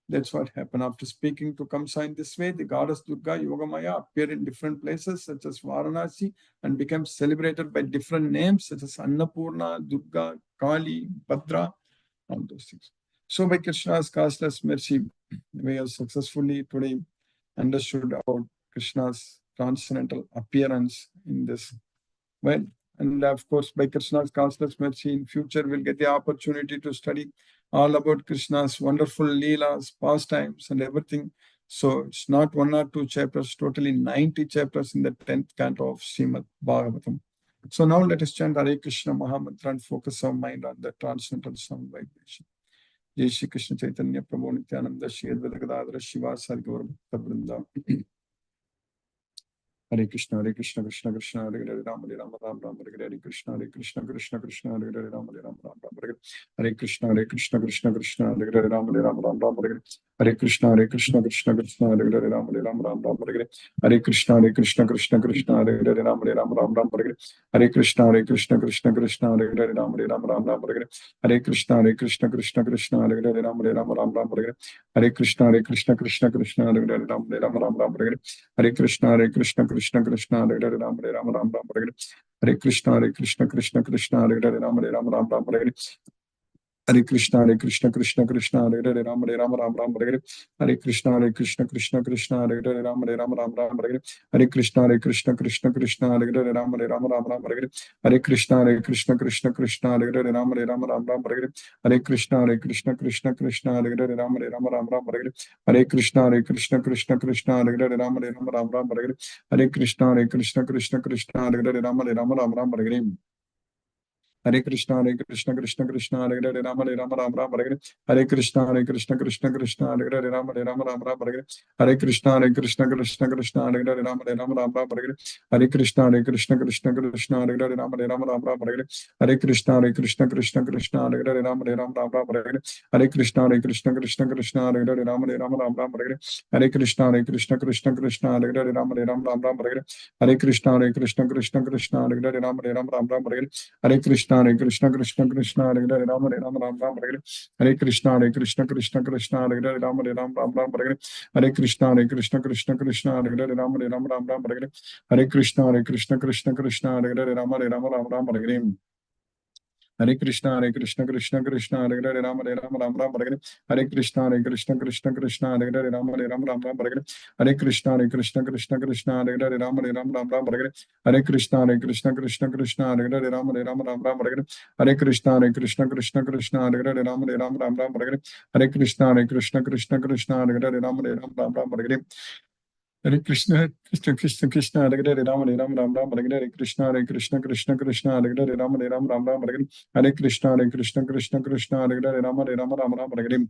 that's what happened. After speaking to Kamsa in this way, the goddess Durga, Yogamaya, appeared in different places such as Varanasi and became celebrated by different names such as Annapurna, Durga, Kali, Bhadra, all those things. So by Krishna's causeless mercy, we have successfully today understood about Krishna's transcendental appearance in this. Well, and of course, by Krishna's causeless mercy, in future we'll get the opportunity to study all about Krishna's wonderful leelas, pastimes, and everything. So it's not 1 or 2 chapters, totally 90 chapters in the 10th canto of Srimad Bhagavatam. So now let us chant Hare Krishna Mahamantra and focus our mind on the transcendental sound vibration. Jai Shri Krishna Chaitanya Prabhu Nityananda Shri Advaita Gadadhara Shiva Sari Gaura Bhakta Vrinda. Hare Krishna Krishna Krishna Hare Hare Ram Ram Ram Ram Hare Krishna Krishna Krishna Hare Hare Ram Ram Ram Hare Krishna Krishna Krishna Hare Hare Ram Ram Ram Hare Krishna Krishna Krishna Hare Hare Ram Ram Ram Hare Krishna Krishna Krishna Hare Hare Ram Ram Ram Hare Krishna Krishna Krishna Hare Hare Ram Ram Hare Krishna Krishna Krishna Hare Hare Ram Ram Hare Krishna Krishna Krishna Hare Hare Ram Ram Hare Krishna Krishna Krishna Hare Hare Ram Ram Hare Krishna Krishna Krishna Hare Hare Ram Ram Hare Krishna Krishna Krishna Hare Hare Ram Ram Hare Krishna Krishna Krishna Hare Hare Ram Ram Hare Krishna Krishna Krishna Hare Hare Ram Ram Hare Krishna Krishna Krishna Hare Hare Ram Ram Hare Krishna Krishna Krishna Hare Hare Ram Ram Hare Krishna Krishna Krishna Hare Hare Ram Ram Hare Krishna Krishna Krishna Hare Hare Ram Ram Hare Krishna Krishna Hare Hare Ram Ram Hare Krishna Krishna Krishna Hare Hare Ram Ram Hare Krishna Krishna Krishna Hare Hare Ram Ram Hare Krishna Krishna Krishna Hare Hare Ram Ram Hare Krishna Krishna Krishna Hare Hare Ram Ram Hare Krishna Krishna Krishna Hare Hare Ram Ram Hare Krishna Krishna Krishna Hare Hare Ram Ram Hare Krishna Krishna Krishna Hare Hare Ram Ram Hare Krishna Krishna Krishna Hare Hare Ram Ram Hare Krishna Krishna Krishna Hare Hare Ram Ram Hare Krishna Krishna Krishna Hare Hare Ram Ram Hare Krishna Krishna Krishna Hare Hare Ram Ram Hare Krishna Krishna Krishna Hare Hare Ram Ram Hare Krishna Krishna Krishna Hare Hare Ram Ram Hare Krishna Krishna Krishna Hare Hare Ram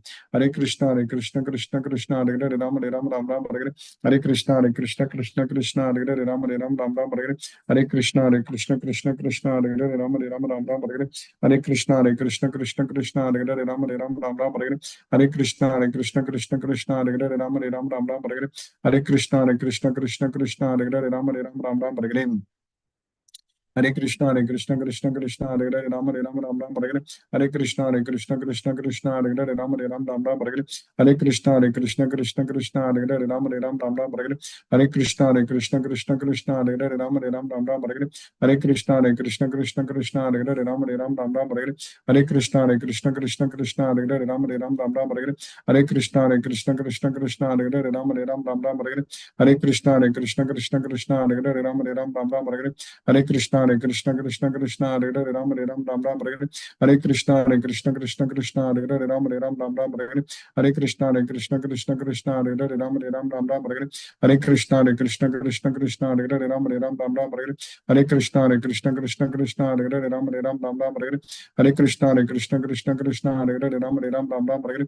Ram Hare Krishna Krishna Krishna Hare Hare Ram Ram Hare Krishna Krishna Krishna Hare Hare Ram Ram Hare Krishna Krishna Krishna Hare Hare Ram Ram Hare Krishna Krishna Hare Hare Ram Hare Krishna Krishna Krishna Hare Hare Ram Ram Hare Krishna Krishna Krishna Hare Hare Ram Hare Krishna Krishna Krishna Hare Hare Ram Hare Krishna Krishna Krishna Hare Hare Ram Hare Krishna Krishna Krishna Hare Hare Ram Hare Krishna Krishna Krishna Hare Hare Ram Hare Krishna Krishna Krishna Hare Hare Ram Hare Krishna Krishna Krishna Hare Hare Ram Hare Krishna Krishna Hare Hare Ram Hare Krishna Krishna Krishna Hare Hare Ram Hare Krishna Krishna Krishna Hare Hare Ram Hare Krishna Krishna Krishna Hare Hare Ram Hare Krishna Krishna Krishna Hare Hare Ram Hare Krishna Krishna Krishna Hare Hare Ram Hare Krishna Krishna Krishna Hare Hare Ram Hare Krishna Krishna Krishna Hare Hare Ram Hare Krishna Krishna Krishna Hare Hare Ram Hare Krishna Krishna Krishna Hare Hare Ram Hare Krishna Krishna Krishna Hare Hare Ram Hare Krishna Krishna Krishna Hare Hare Ram Hare Krishna Krishna Krishna Hare Hare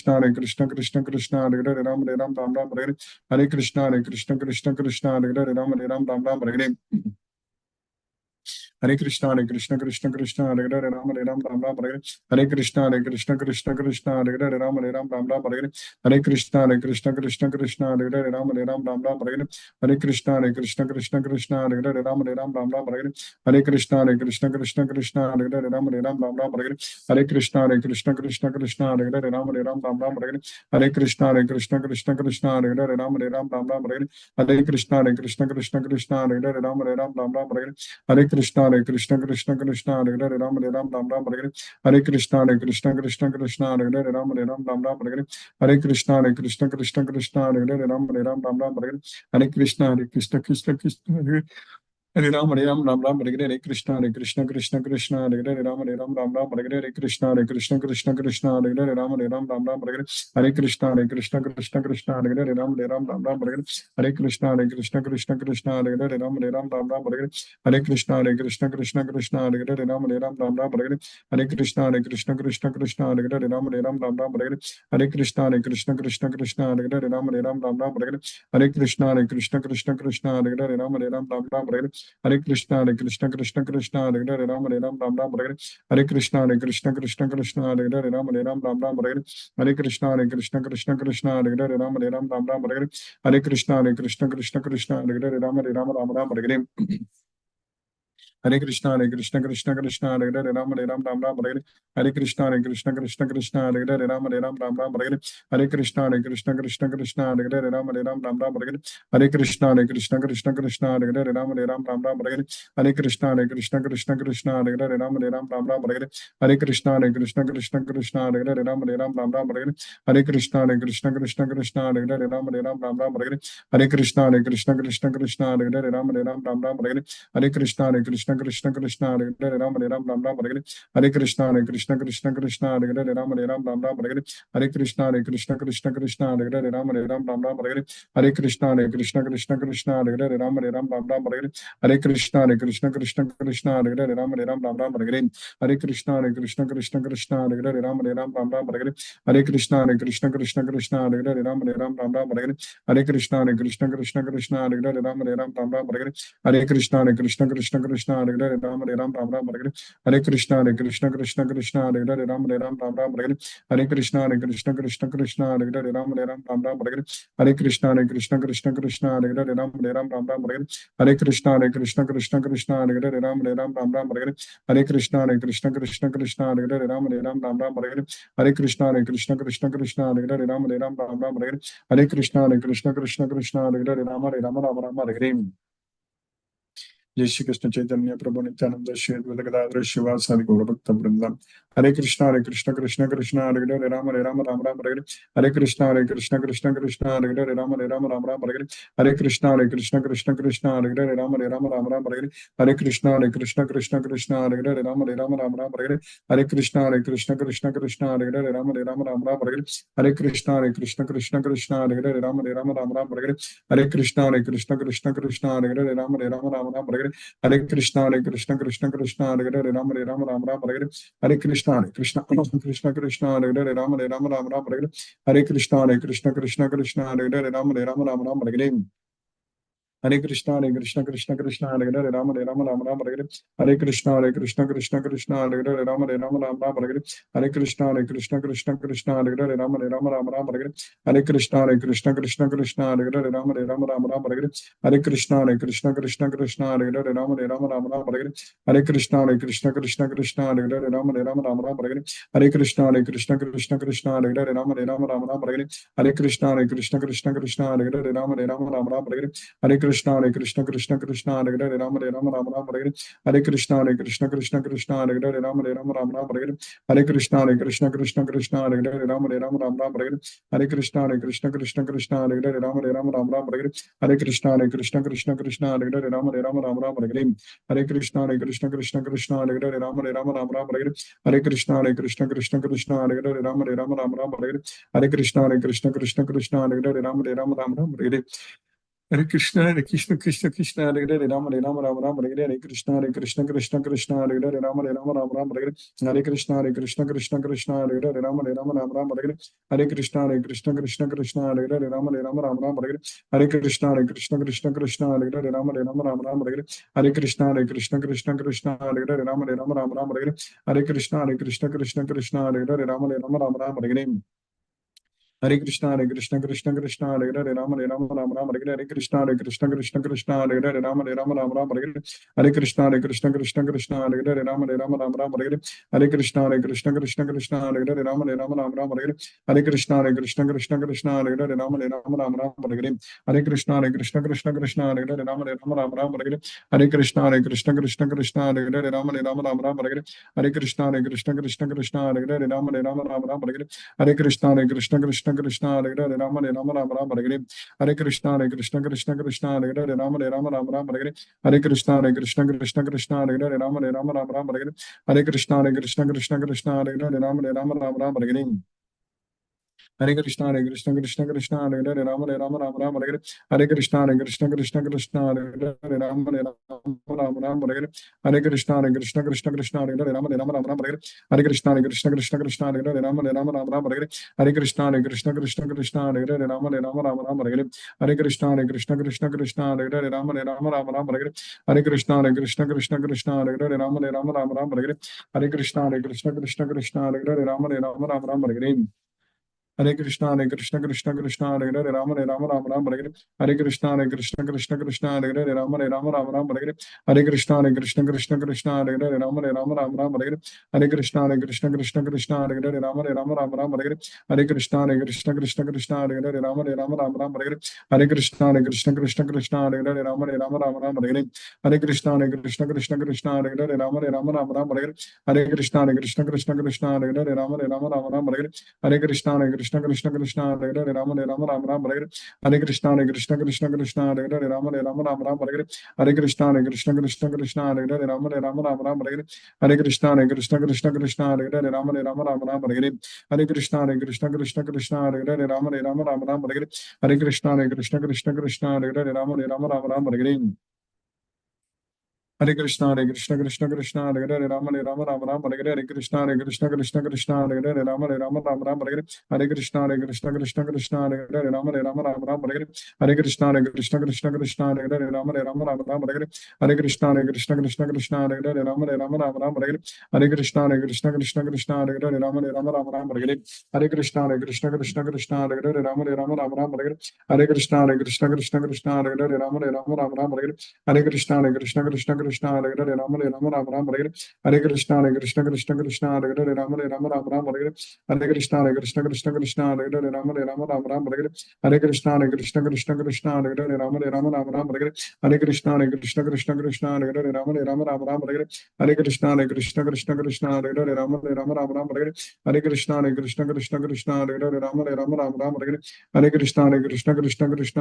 Ram Hare Krishna Krishna Krishna Hare Hare Ram Hare Krishna Krishna Krishna Hare Hare Ram Hare Krishna Krishna Krishna Hare Hare Ram Hare Krishna Krishna Krishna Hare Hare Hare Ram Ram Ram Hare Hare Hare Krishna Krishna Krishna Hare Hare Hare Ram Ram Ram Hare Hare Hare Krishna Krishna Krishna Hare Hare Ram Ram Ram Hare Hare Hare Krishna Krishna Krishna Hare Hare Ram Ram Ram Hare Hare Hare Krishna Krishna Krishna Hare Hare Ram Ram Ram Hare Hare Hare Krishna Krishna Krishna Hare Hare Ram Ram Ram Hare Hare Hare Krishna Krishna Krishna Hare Hare Ram Ram Ram Hare Hare Hare Krishna Krishna Krishna Hare Hare Ram Ram Ram Hare Hare Hare Krishna Krishna Hare Hare Ram Ram Ram Hare Hare Hare Krishna Krishna Krishna Hare Hare Ram Ram Ram Hare Hare Hare Krishna Krishna Krishna Hare Hare Ram Ram Hare Hare Hare Krishna Krishna Hare Hare Hare Ram Ram Hare Hare Krishna Krishna Krishna Hare Hare Ram Ram Hare Hare Krishna Krishna Krishna Hare Hare Ram Ram Hare Hare Hare Krishna Krishna Krishna Hare Hare Ram Ram Hare Hare Hare Krishna Krishna Krishna Hare Hare Ram Ram Hare Hare Hare Krishna Krishna Krishna Hare Hare Ram Ram Hare Hare Hare Krishna Krishna Krishna Hare Hare Ram Ram Hare Hare Hare Krishna Krishna Krishna Hare Hare Ram Ram Hare Hare Hare Krishna Krishna Krishna Hare Hare Ram Ram Hare Hare Hare Krishna Krishna Krishna Hare Hare Ram Ram Hare Hare Hare Krishna Krishna Krishna Hare Hare Ram Ram Hare Hare Hare Krishna Krishna Krishna Hare Hare Ram Ram Hare Hare Hare Krishna Krishna Krishna Hare Hare Ram Hare Hare Hare Krishna Krishna Krishna Hare Hare Ram Ram Hare Hare Hare Krishna Krishna Krishna Hare Hare Ram Ram Hare Hare Hare Krishna Krishna Krishna Hare Hare Ram Ram Hare Hare Hare Krishna Krishna Krishna Hare Hare Ram Ram Hare Hare Hare Krishna Krishna Krishna Hare Hare Ram Ram Hare Hare Hare Krishna Krishna Krishna Hare Hare Ram Ram Hare Hare Hare Krishna Krishna Krishna Hare Hare Ram Ram Hare Hare Hare Krishna Krishna Krishna Hare Hare Ram Ram Hare Hare Hare Krishna Krishna Hare Hare Ram Hare Hare Hare Krishna Krishna Krishna Hare Hare Ram Hare Hare Hare Krishna Krishna Krishna Hare Hare Ram Hare Hare Hare Krishna Krishna Krishna Hare Hare Ram Hare Hare Hare Krishna Krishna Krishna Hare Hare Ram Hare Hare Hare Krishna Krishna Krishna Hare Hare Ram Hare Hare Hare Krishna Krishna Krishna Hare Hare Ram Hare Hare Hare Krishna Krishna Krishna Hare Hare Ram Hare Hare Hare Krishna Krishna Krishna Hare Hare Ram Hare Hare Hare Krishna Krishna Krishna Hare Hare Ram Hare Hare Hare Krishna Krishna Krishna Hare Hare Ram Hare Hare Hare Krishna Krishna Krishna Hare Hare Ram Hare Hare Hare Krishna Krishna Krishna Hare Hare Ram Hare Hare Hare Krishna Krishna Krishna Hare Hare Ram Hare Hare Hare Krishna Krishna Krishna Hare Hare Ram Hare Hare Hare Krishna Krishna Krishna Hare Hare Ram Hare Hare जय श्री कृष्ण चैतन्य प्रभु नित्यानंद श्री अद्वैत गदाधर शिवासादि गौर भक्त वृंदम हरे Krishna Krishna Hare Hare Ram Ram Hare Hare Hare Krishna Krishna Hare Hare Ram Ram Hare Hare Hare Krishna Krishna Hare Hare Ram Ram Hare Hare Hare Krishna Krishna Hare Hare Ram Ram Hare Hare Hare Krishna Krishna Hare Hare Ram Ram Hare Hare Hare Krishna Krishna Hare Hare Ram Ram Hare Hare Hare Krishna Krishna Hare Hare Ram Ram Hare Hare Hare Krishna Krishna Hare Hare Ram Hare Hare Hare Krishna Krishna Hare Hare Ram Hare Hare Hare Krishna Krishna Hare Hare Ram Hare Hare Hare Krishna Hare Hare Ram Hare Hare Hare Krishna Krishna Hare Hare Ram Hare Hare Hare Krishna Krishna Hare Hare Ram Hare Hare Hare Krishna Krishna Hare Hare Ram Hare Hare Hare Krishna Krishna Hare Hare Ram Hare Hare Hare Krishna Krishna Hare Hare Ram Hare Hare Hare Krishna Krishna Hare Hare Ram Hare Hare Hare Krishna Krishna Hare Hare Ram Hare Hare Hare Krishna Hare Hare Ram Hare Hare Hare Krishna Krishna Hare Hare Ram Hare Hare Hare Krishna Krishna Hare Hare Ram Hare Hare Hare Krishna Krishna Hare Hare Ram Hare Hare Hare Krishna Krishna Hare Hare Ram Hare Hare Hare Krishna Krishna Hare Hare Ram Hare Hare Hare Krishna Krishna Hare Hare Ram Hare Hare Hare Krishna Krishna Hare Hare Ram Hare Hare Hare Krishna, Krishna Krishna, Hare Hare, Rama Rama Rama Rama, Hare Krishna, Krishna Krishna Krishna, Hare Hare, Rama Rama Rama Rama, Hare Krishna, Krishna Krishna Krishna, Hare Hare, Rama Rama Rama Rama, Hare Krishna, Krishna Krishna Krishna, Hare Hare, Rama Rama Rama Rama, Hare Krishna, Krishna Krishna Krishna, Hare Hare, Rama Rama Rama Rama, Hare Krishna, Krishna Krishna Krishna, Hare Hare, Rama Rama Rama Rama, Hare Krishna, Krishna Krishna Krishna, Hare Hare, Rama Rama Rama Rama, Hare Krishna, Krishna Krishna, Hare Hare, Rama Rama Rama Rama, Hare Krishna, Krishna Krishna, Hare Hare, Rama Rama Rama Rama, Hare Krishna, Krishna Krishna, Hare Hare, Rama Rama Rama Rama, Hare Krishna, Krishna Krishna, Hare Hare, Rama Rama Rama Rama, Hare Krishna, Krishna Krishna, Hare Hare, Rama Rama Rama Rama, Hare Krishna, Krishna Krishna, Hare Hare, Rama Rama Rama Rama, Hare Krishna, Krishna Krishna, Hare Hare, Rama Rama Rama Rama, Hare Krishna, Krishna Krishna, Hare Hare, Rama Rama Rama Rama, Hare Krishna, Krishna Krishna, Hare Hare, Rama Rama Rama Rama, Hare Krishna, Krishna Krishna, Hare Hare, Rama Rama Rama Rama, Hare Krishna, Krishna Krishna, Hare Hare, Rama Rama Rama Rama, Hare Krishna, Krishna Krishna, Hare Hare, Rama Rama Rama Rama, Hare Krishna, Krishna Krishna, Hare Hare, Rama Rama Rama Rama, Hare Krishna, Krishna Krishna, Hare Hare, Rama Rama Rama Rama, Hare Krishna, Krishna Krishna, Hare Hare, Rama Rama Rama Rama, Hare Krishna, Krishna Krishna, Hare Hare, Rama Rama Rama Rama, Hare Krishna, Krishna Krishna, Hare Hare, Rama Rama Rama Rama, Hare Krishna, Krishna Krishna, Hare Hare, Rama Rama Rama Rama, Hare Krishna, Krishna Krishna, Hare Hare, Rama Rama Rama Rama, Hare Krishna, Krishna Krishna, Hare Hare, Rama Rama Rama Rama, Hare Krishna, Krishna Krishna, Hare Hare, Rama Rama Rama, Hare Krishna, Krishna Krishna, Hare Hare, Rama Rama Rama, Hare Krishna, Krishna Krishna, Hare Hare, Rama Rama Rama, Hare Krishna, Krishna Krishna, Hare Hare, Rama Rama Rama, Hare Krishna, Krishna Krishna, Hare Hare, Rama Rama Rama, Hare Krishna, Krishna Krishna, Hare Hare, Rama Rama Rama, Hare Krishna, Krishna Krishna, Hare Hare, Rama Rama Rama, Hare Krishna, Krishna Krishna, Hare Hare, Rama Rama Rama, Hare Krishna, Krishna Krishna, Hare Hare, Rama Rama Rama, Hare Krishna, Krishna Krishna, Hare Hare, Rama Rama Rama, Hare Krishna, Krishna Krishna, Hare Hare, Rama Rama Rama, Hare Krishna, Krishna Krishna, Hare Hare, Rama Rama Rama, Hare Krishna, Krishna Krishna, Hare Hare, Rama Rama Rama, Hare Krishna, Krishna Krishna, Hare Hare, Rama Rama Rama, Hare Krishna, Krishna, Hare Hare, Rama Rama, Hare Krishna, Krishna Krishna, Hare Hare, Rama Rama, Hare Krishna, Krishna, Hare Hare, Rama Rama, Hare Krishna, Krishna Krishna, Hare Hare, Rama Rama, Hare Krishna, Krishna Krishna, Hare Hare, Rama Rama, Hare Krishna, Krishna Krishna, Hare Hare, Rama Rama, Hare Krishna, Krishna Krishna, Hare Hare, Rama Rama, Hare Krishna, Krishna Krishna, Hare Hare, Rama Rama, Hare Krishna, Krishna Krishna, Hare Hare, Rama, Hare Krishna, Krishna Hare Hare, Rama, Hare Krishna, Krishna Krishna, Hare Hare, Rama, Hare Krishna, Krishna Krishna, Hare Hare, Rama, Hare Krishna, Krishna Krishna, Hare Hare, Rama, Hare Krishna, Krishna Krishna, Hare Hare, Rama, Hare Krishna, Krishna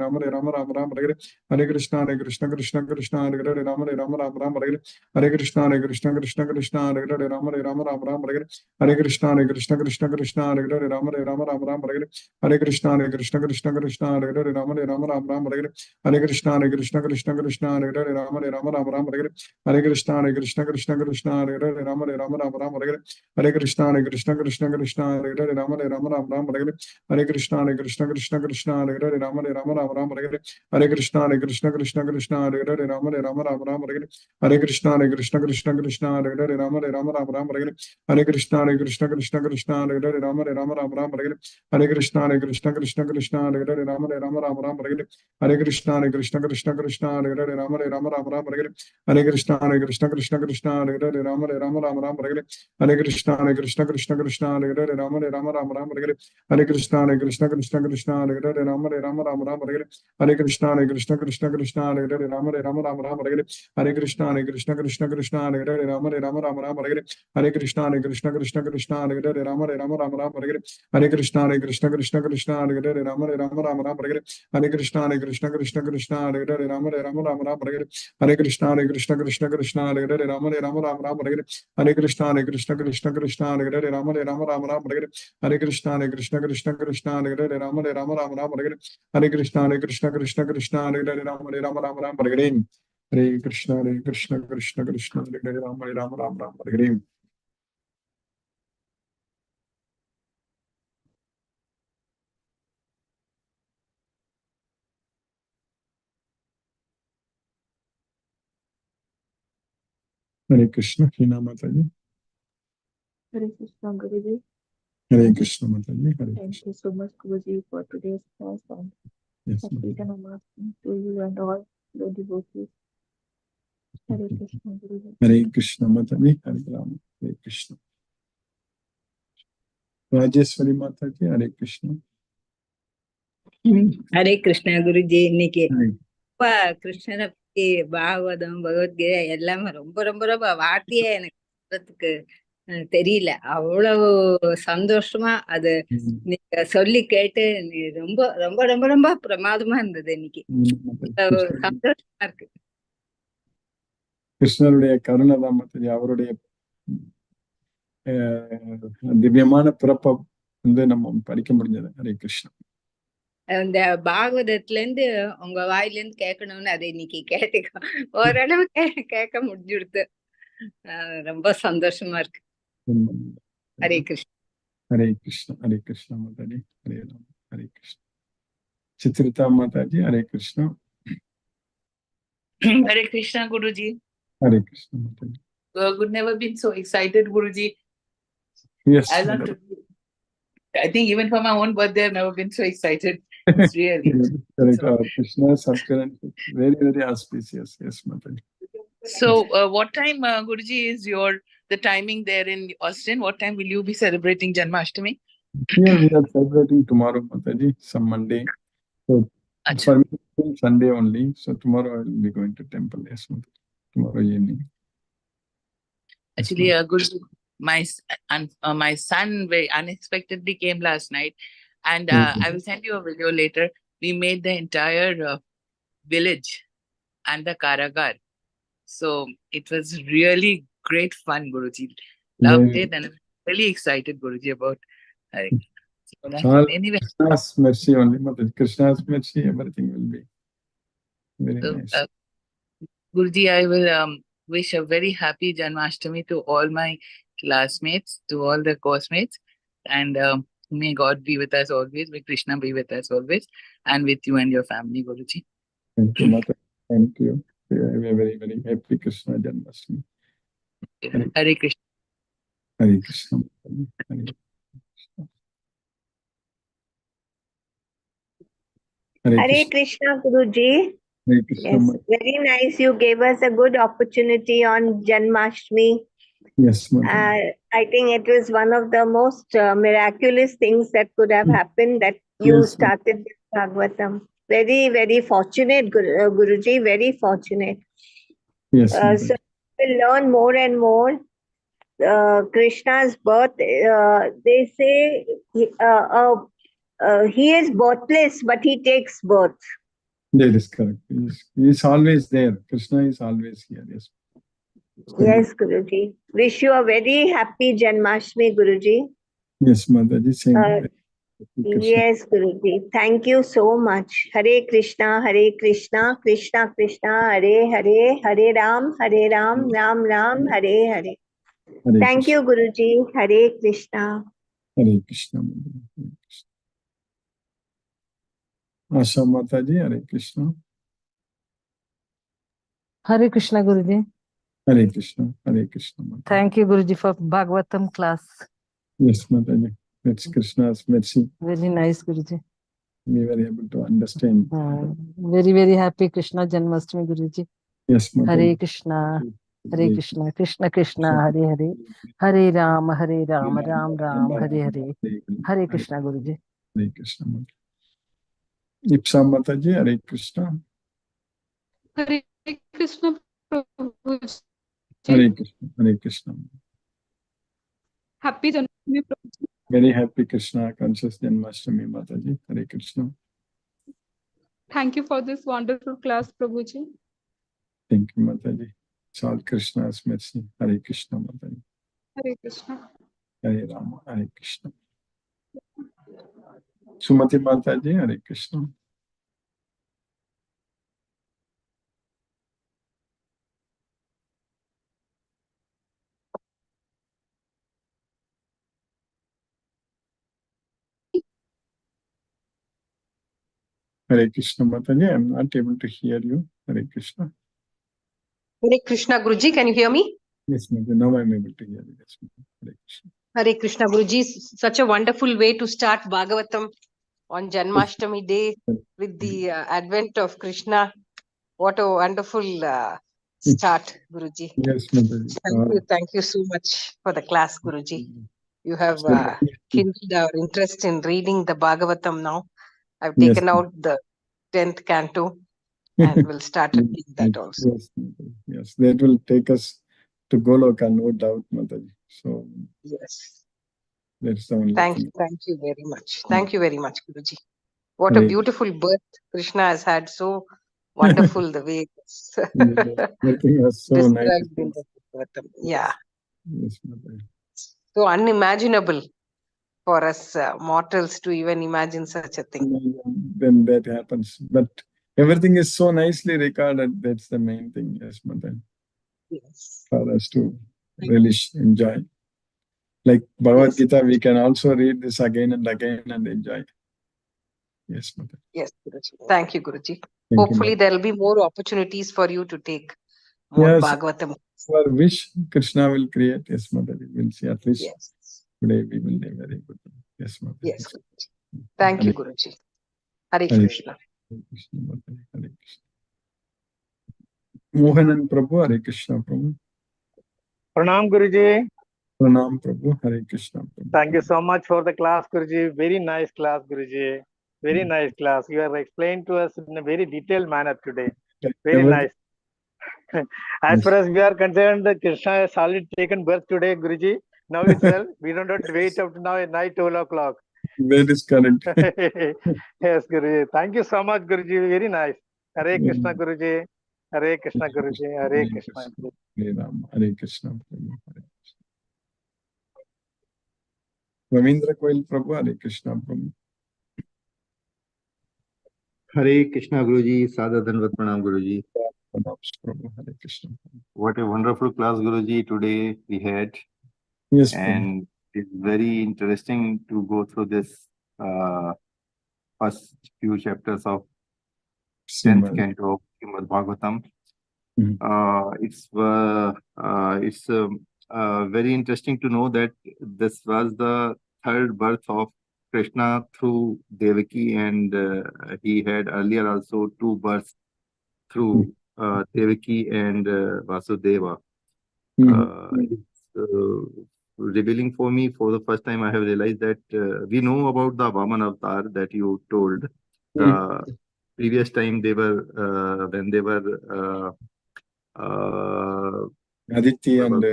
Krishna, Hare Hare, Rama, Hare Krishna, Krishna Krishna, Hare Hare, Rama, Hare Krishna, Krishna Krishna, Hare Hare, Rama, Hare Krishna, Krishna Krishna, Hare Hare, Rama, Hare Krishna, Krishna Krishna, Hare Hare, Rama, Hare Krishna, Krishna Krishna, Hare Hare, Rama, Hare Krishna, Krishna Krishna, Hare Hare, Rama, Hare Krishna, Krishna Krishna, Hare Hare, Rama, Hare Krishna, Krishna Krishna, Hare Hare, Rama, Hare Krishna, Krishna Krishna, Hare Hare, Rama, Hare Krishna, Krishna Krishna, Hare Hare, Rama, Hare Krishna, Krishna Krishna, Hare Hare, Rama, Hare Krishna, Krishna Krishna, Hare Hare, Rama, Hare Krishna, Krishna Krishna, Hare Hare, Rama, Hare Krishna, Krishna Krishna, Hare Hare, Rama, Hare Krishna, Krishna Krishna, Hare Hare, Rama, Hare Krishna, Krishna Krishna, Hare Hare, Rama, Hare Krishna, Krishna Krishna, Hare Hare, Rama, Hare Krishna, Krishna Krishna, Hare Hare, Rama, Hare Krishna Krishna Krishna Hare Hare Rama Rama Rama Rama Hare Hare Hare Krishna Krishna Krishna Hare Hare Rama Rama Rama Rama Hare Hare Hare Krishna Krishna Krishna Hare Hare Rama Rama Rama Rama Hare Hare Hare Krishna Krishna Hare Hare Rama Rama Rama Rama Hare Hare Hare Krishna Krishna Hare Hare Rama Rama Rama Rama Hare Hare Hare Krishna Krishna Hare Hare Rama Rama Rama Rama Hare Hare Hare Krishna Krishna Hare Hare Rama Rama Rama Rama Hare Hare Hare Krishna Krishna Hare Hare Rama Rama Rama Rama Hare Hare Hare Krishna Krishna Hare Hare Rama Rama Rama Rama Hare Hare Hare Krishna Hina Mataji Hare Krishna Guruji. Hare Krishna Mataji Hare Thank Krishna you so much Guruji for today's class and Yes happy Mataji Janmashtami to you and all the devotees. Hare Krishna Guruji. Hare Krishna Mataji Hare Rama Hare Krishna Rajeshwari Mataji Hare Krishna Hare Krishna Guruji. இன்னைக்கு Hare ரொம்ப கிருஷ்ணரை பத்தி பாகவதம் பகவத்கீதை எல்லாமே ரொம்ப ரொம்ப ரொம்ப வார்த்தையே எனக்கு சொல்றதுக்கு தெரியல. அவ்வளவு சந்தோஷமா அது நீங்க சொல்லி கேட்டு ரொம்ப ரொம்ப ரொம்ப ரொம்ப பிரமாதமா இருந்தது. இன்னைக்கு சந்தோஷமா இருக்கு. கிருஷ்ணருடைய கருணை தான் மத்தது. அவருடைய திவ்யமான பிறப்பை நம்ம படிக்க முடிஞ்சது. ஹரே கிருஷ்ணா. இந்த பாகவதத்துல இருந்து உங்க வாயில இருந்து கேட்கணும்னு அதை இன்னைக்கு கேட்டுக்கோ ஓரளவு கேட்க முடிஞ்சுடுத்து. ரொம்ப சந்தோஷமா இருக்கு. Hare Krishna. Hare Krishna. Hare Krishna Mataji. Hare Ram. Hare Krishna. சித்ரிதா Mataji. Hare Krishna. Hare Krishna Guruji. Hare Krishna Mataji. Could never been so excited, Guruji. Yes. I think even for my own birthday, I've never been so excited. It's really. Correct. Krishna's appearance is very, very auspicious. Yes, Mataji. So, what time, Guruji, is the timing there in Austin? What time will you be celebrating Janmashtami? Here we are celebrating tomorrow, Mataji, some Monday. So, for me, Sunday only. So tomorrow I will be going to temple. Yes, Mataji. Tomorrow evening. Actually, Guruji, my son very unexpectedly came last night, and I will send you a video later. We made the entire village and the Karagar. So it was really great fun, Guruji. Loved it, and I'm really excited, Guruji, about it. Anyway, Krishna's mercy only, Mataji. Krishna's mercy, everything will be very nice. Guruji, I will wish a very happy Janmashtami to all my classmates, to all the course-mates, and may God be with us always, may Krishna be with us always, and with you and your family, Guruji. Thank you, Mataji. Thank you. We are very, very happy Krishna Janmashtami. Hare Krishna. Hare Krishna. Hare Krishna. Hare Krishna, Guruji. Hare Krishna. Yes, very nice. You gave us a good opportunity on Janmashtami. Yes, Mataji. I think it was one of the most miraculous things that could have happened that you started this Bhagavatam. Very, very fortunate, Guruji, very fortunate. Yes, so we'll learn more and more. Krishna's birth, they say he is birthless, but he takes birth. That is correct. He is always there. Krishna is always here. Yes. Yes, Guruji. Wish you a very happy Janmashtami, Guruji. Yes, Mataji. Same. Yes, Guruji. Thank you so much. Hare Krishna, Krishna Krishna, Hare Hare, Hare Ram, Ram Ram, Hare Hare. Thank you, Guruji. Hare Krishna. Hare Krishna. Asha Mataji. Hare Krishna. Hare Krishna, Guruji. Hare Krishna. Hare Krishna. Mataji. Thank you, Guruji, for Bhagavatam class. Yes, Mataji. That's Krishna's mercy. Very nice, Guruji. We were able to understand. Very, very happy Krishna Janmashtami, Guruji. Yes, Mataji. Hare Krishna. Hare Krishna, Krishna Krishna, Hare Hare, Hare Ram, Ram Ram, Hare Hare. Hare Krishna, Guruji. Hare Krishna. Ipsa Mataji. Hare Krishna. Hare Krishna, Prabhuji. Hare Krishna, Hare Krishna. Happy Janmashtami, Prabhuji. Very happy Krishna conscious Janmashtami, Mataji. Hare Krishna. Thank you for this wonderful class, Prabhuji. Thank you, Mataji. It's all Krishna's mercy. Hare Krishna, Mataji. Hare Krishna. Hare Rama, Hare Krishna. Sumati Mataji, Hare Krishna. Hare Krishna, Mataji. I'm not able to hear you. Hare Krishna. Hare Krishna Guruji, can you hear me? Yes, Mataji. Now I'm able to hear you. Yes, Mataji. Hare Krishna. Hare Krishna Guruji, such a wonderful way to start Bhagavatam on Janmashtami day with the advent of Krishna. What a wonderful start, Guruji. Yes, Mataji. Thank you so much for the class, Guruji. You have So- kindled our interest in reading the Bhagavatam now. I've Yes, taken out the 10th canto and will start reading that also. Yes, Mataji. Yes, that will take us to Goloka, no doubt, Mataji. So Yes. that's the only Thank thing. you. Thank you very much. Thank you very much, Guruji. What a Hare beautiful birth Krishna has had. So wonderful the way it's Everything was so nice. described in the Bhagavatam. Yeah. Yes, Mataji. So unimaginable for us mortals to even imagine such a thing. Then that happens. But everything is so nicely recorded. That's the main thing. Yes, Mataji. Yes. For us to relish, enjoy. Like Bhagavad Yes. Gita, we can also read this again and again and enjoy. Yes, Mataji. Yes, Guruji. Thank you, Guruji. Thank you, Hopefully Mataji. there will be more opportunities for you to take more Yes. Bhagavatam. For which Krishna will create. Yes, Mataji. We'll see. At least Yes. today we will do very good. Yes, Mataji. Yes, Guruji. Thank you, Guruji. Hare Hare Krishna. Hare Krishna, Mataji. Hare Krishna. Mohanan Prabhu, Hare Krishna Prabhu. Pranam Guruji. Pranam Prabhu, Hare Krishna Prabhu. Thank you so much for the class, Guruji. Very nice class, Guruji. Very nice class. You have explained to us in a very detailed manner today. Very nice. As far as we are concerned, Krishna has already taken birth today, Guruji. Now itself, we don't have to wait up to now at night 12 o'clock. That is correct. Yes, Guruji. Thank you so much, Guruji. Very nice. Hare Krishna, Guruji. Hare Krishna, Guruji. Hare Krishna. Hare Rama, Hare Krishna Prabhu. Hare Krishna. Ravindra Koil Prabhu, Hare Krishna Prabhu. Hare Krishna Guruji, Sada Dhanvat Pranam Guruji. Pranam Prabhu, Hare Krishna. What a wonderful class Guruji today we had. Yes, Prabhu. And it's very interesting to go through this first few chapters of 10th Srimad. canto of Srimad Bhagavatam. Mhm. It's very interesting to know that this was the third birth of Krishna through Devaki, and he had earlier also two births through Devaki and Vasudeva. It's revealing for me. For the first time I have realized that we know about the Vaman avatar that you told. The previous time they were when they were Aditi and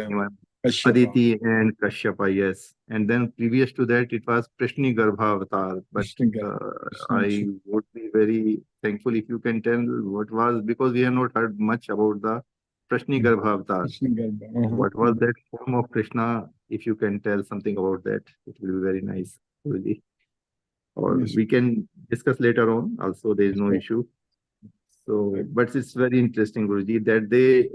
Kashyapa. Aditi and Kashyapa, yes. And then previous to that, it was Prishni Garbha avatar. But I would be very thankful if you can tell what was, because we have not heard much about the Prishni Garbha avatar. What was that form of Krishna? If you can tell something about that, it will be very nice, really. Or we can discuss later on. Also, there is no issue. So, but it's very interesting, Guruji, that they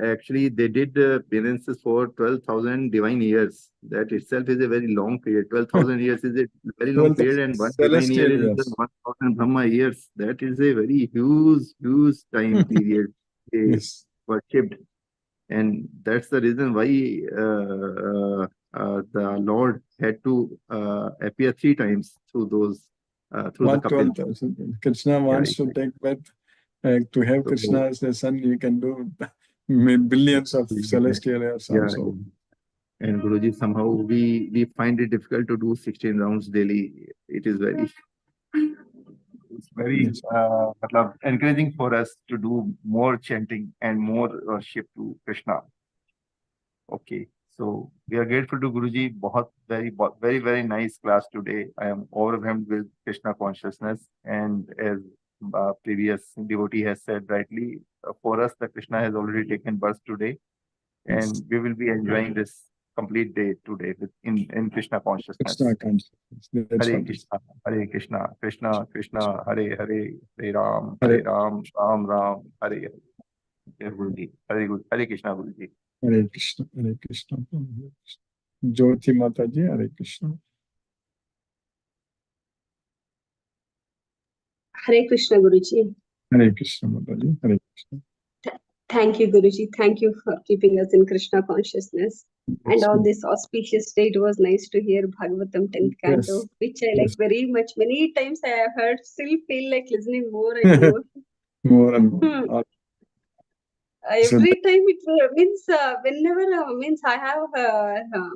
actually they did penances for 12,000 divine years. That itself is a very long period. 12,000 years is a very long period, and one divine year is 1,000 Brahma years. That is a very huge time period they worshipped, and that's the reason why the Lord had to appear 3 times through those through the couple. Krishna wants to take birth. To have Krishna as the son, you can do billions of celestial years also. And Guruji, somehow we find it difficult to do 16 rounds daily. It is very It's very encouraging for us to do more chanting and more worship to Krishna. Okay, so we are grateful to Guruji. Very nice class today. I am overwhelmed with Krishna consciousness, and as previous devotee has said rightly, for us the Krishna has already taken birth today, and we will be enjoying this complete day today in Krishna consciousness. Krishna consciousness. That's Hare what Krishna, Hare Krishna, Krishna Krishna, Hare Hare, Hare Ram, Hare- Hare Ram, Ram Ram, Hare Hare. Hare Guruji, Hare Krishna Guruji. Hare Krishna, Hare Krishna. Hare Krishna. Jyoti Mataji, Hare Krishna. Hare Krishna, Guruji. Hare Krishna Mataji, Hare Krishna. Thank you, Guruji. Thank you for keeping us in Krishna consciousness. And on this auspicious day, it was nice to hear Bhagavatam 10th canto, which I like very much. Many times I have heard, still feel like listening more and more. More and more. Every time it means whenever means I have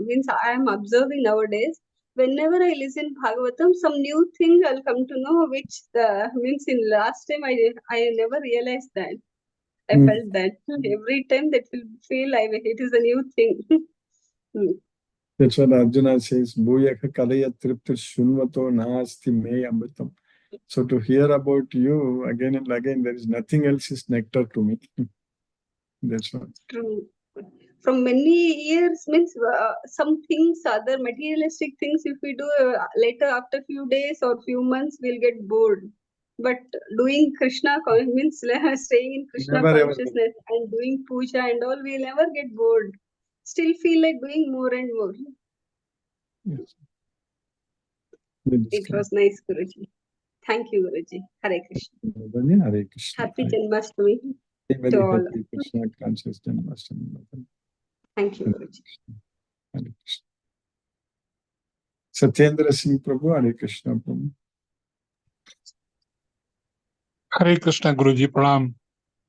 means I am observing nowadays. Whenever I listen Bhagavatam, some new thing I'll come to know, which means in last time I never realized that. I felt that every time that will feel like it is a new thing. That's what Arjuna says, Bhuyaka kalaya triptir shunvato naasti me amritam. So to hear about you again and again, there is nothing else is nectar to me. That's what. True. From many years means some things, other materialistic things, if we do later after few days or few months, we'll get bored. But doing Krishna means staying in Krishna Never ever consciousness and doing puja and all, we'll never get bored. Still feel like doing more and more. Yes. It was nice, Guruji. Thank you, Guruji. Hare Krishna. Hare Krishna. Happy Janmashtami Very to all. happy Krishna conscious Janmashtami. Thank you, Guruji. Hare Krishna. Satyendra Singh Prabhu, Hare Krishna Prabhu. Hare Krishna Guruji, Pranam.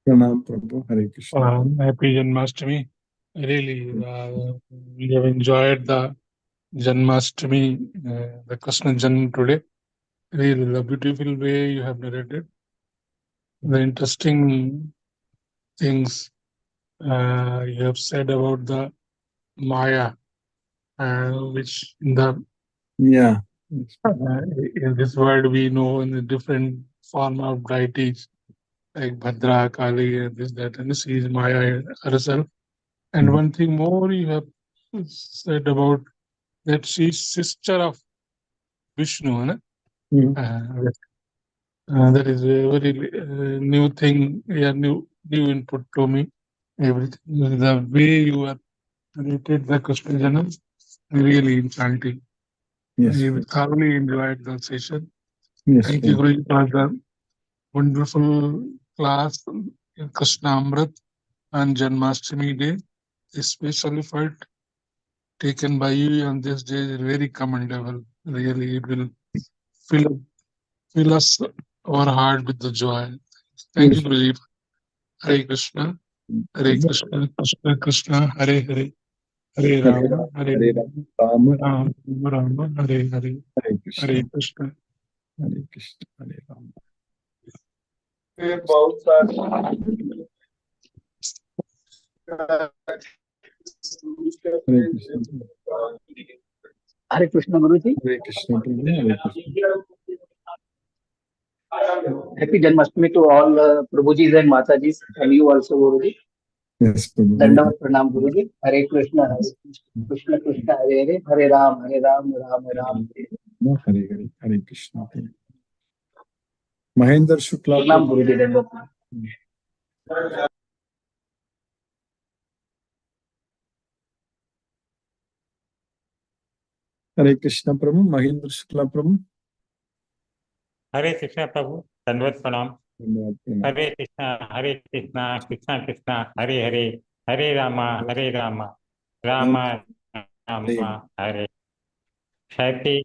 Pranam Prabhu, Hare Krishna. Happy Janmashtami. Really, we have enjoyed the Janmashtami, the Krishna Janm today. Really, the beautiful way you have narrated. The interesting things you have said about the Maya, which in the in this world we know in the different form of deities like Bhadra, Kali, and this, that, and she is Maya herself. And one thing more you have said about that she is sister of Vishnu. That is a very new thing, new input to me. Everything, the way you have narrated the Krishna Janam, really enchanting. Yes, I thoroughly enjoyed the session. Yes, Thank you, Guruji, for the wonderful class in Krishna Amrit on Janmashtami Day. The special effort taken by you on this day is very commendable. Really, it will fill us our heart with the joy. Thank you, Guruji. Hare Krishna. Hare Krishna, Krishna Krishna, Hare Hare. Hare Rama, Hare Rama, Rama, Hare Hare. Hare Krishna. Hare Krishna, Hare Rama. Hare Krishna Guruji. Hare Krishna, Hare Krishna. Happy Janmashtami to all Prabhujis and Matajis, and you also, Guruji. Yes, Prabhu. Dandavat Pranam, Guruji. Hare Krishna, Hare Krishna, Krishna Hare Hare, Hare Ram, Ram Ram. Hare Hare, Hare Krishna. Mahendra Shukla. Pranam, Guruji. Dandavat. Hare Krishna Prabhu, Mahendra Shukla Prabhu. Hare Krishna Prabhu, Dandavat Pranam. Hare Krishna, Krishna Krishna, Hare Hare, Hare Rama, Rama Rama, Hare. Happy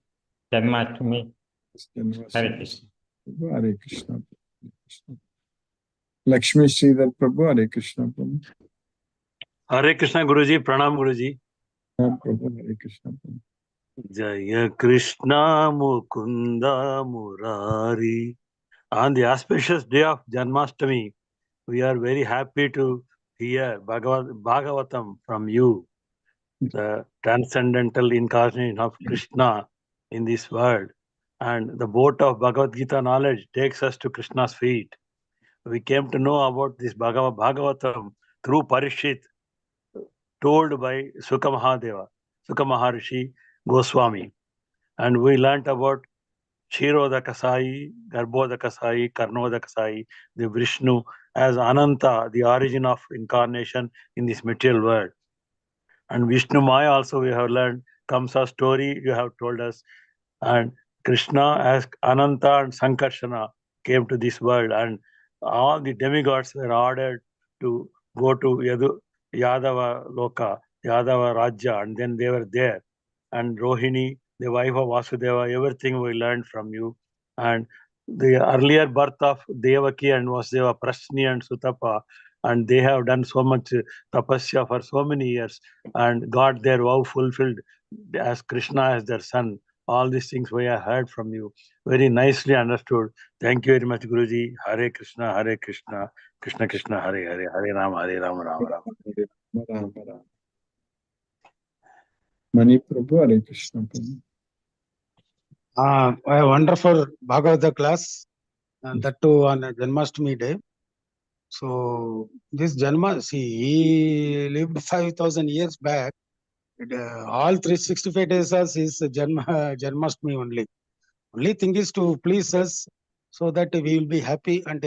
Janmashtami. Hare Krishna. Hare Krishna. Lakshmi Sridhar Prabhu, Hare Krishna Prabhu. Hare Krishna Guruji, Pranam Guruji. Prabhu, Hare Krishna Prabhu. Jaya Krishna Mukunda Murari, On the auspicious day of Janmashtami, we are very happy to hear Bhagavatam from you, the transcendental incarnation of Krishna in this world. And the boat of Bhagavad Gita knowledge takes us to Krishna's feet. We came to know about this Bhagavatam through Parishit, told by Sukha Maharishi Goswami. And we learnt about Kshirodakasai, Garbhodakasai, Karnodakasai, the Vishnu as Ananta, the origin of incarnation in this material world. And Vishnu Maya also we have learned, Kamsa story you have told us. And Krishna as Ananta and Sankarsana came to this world, and all the demigods were ordered to go to Yadava Loka, Yadava Rajya, and then they were there. And Rohini, the wife of Vasudeva, everything we learned from you. And the earlier birth of Devaki and Vasudeva, Prasni and Sutapa, and they have done so much tapasya for so many years and got their vow fulfilled as Krishna as their son. All these things we have heard from you. Very nicely understood. Thank you very much, Guruji. Hare Krishna, Krishna Krishna, Hare Hare, Hare Rama, Rama Rama. Mani Prabhu, Hare Krishna Prabhu. A wonderful Bhagavata class, and that too on a Janmashtami day. So this Janma, see, he lived 5,000 years back. All 365 days is his Janmashtami only. Only thing is to please us so that we will be happy, and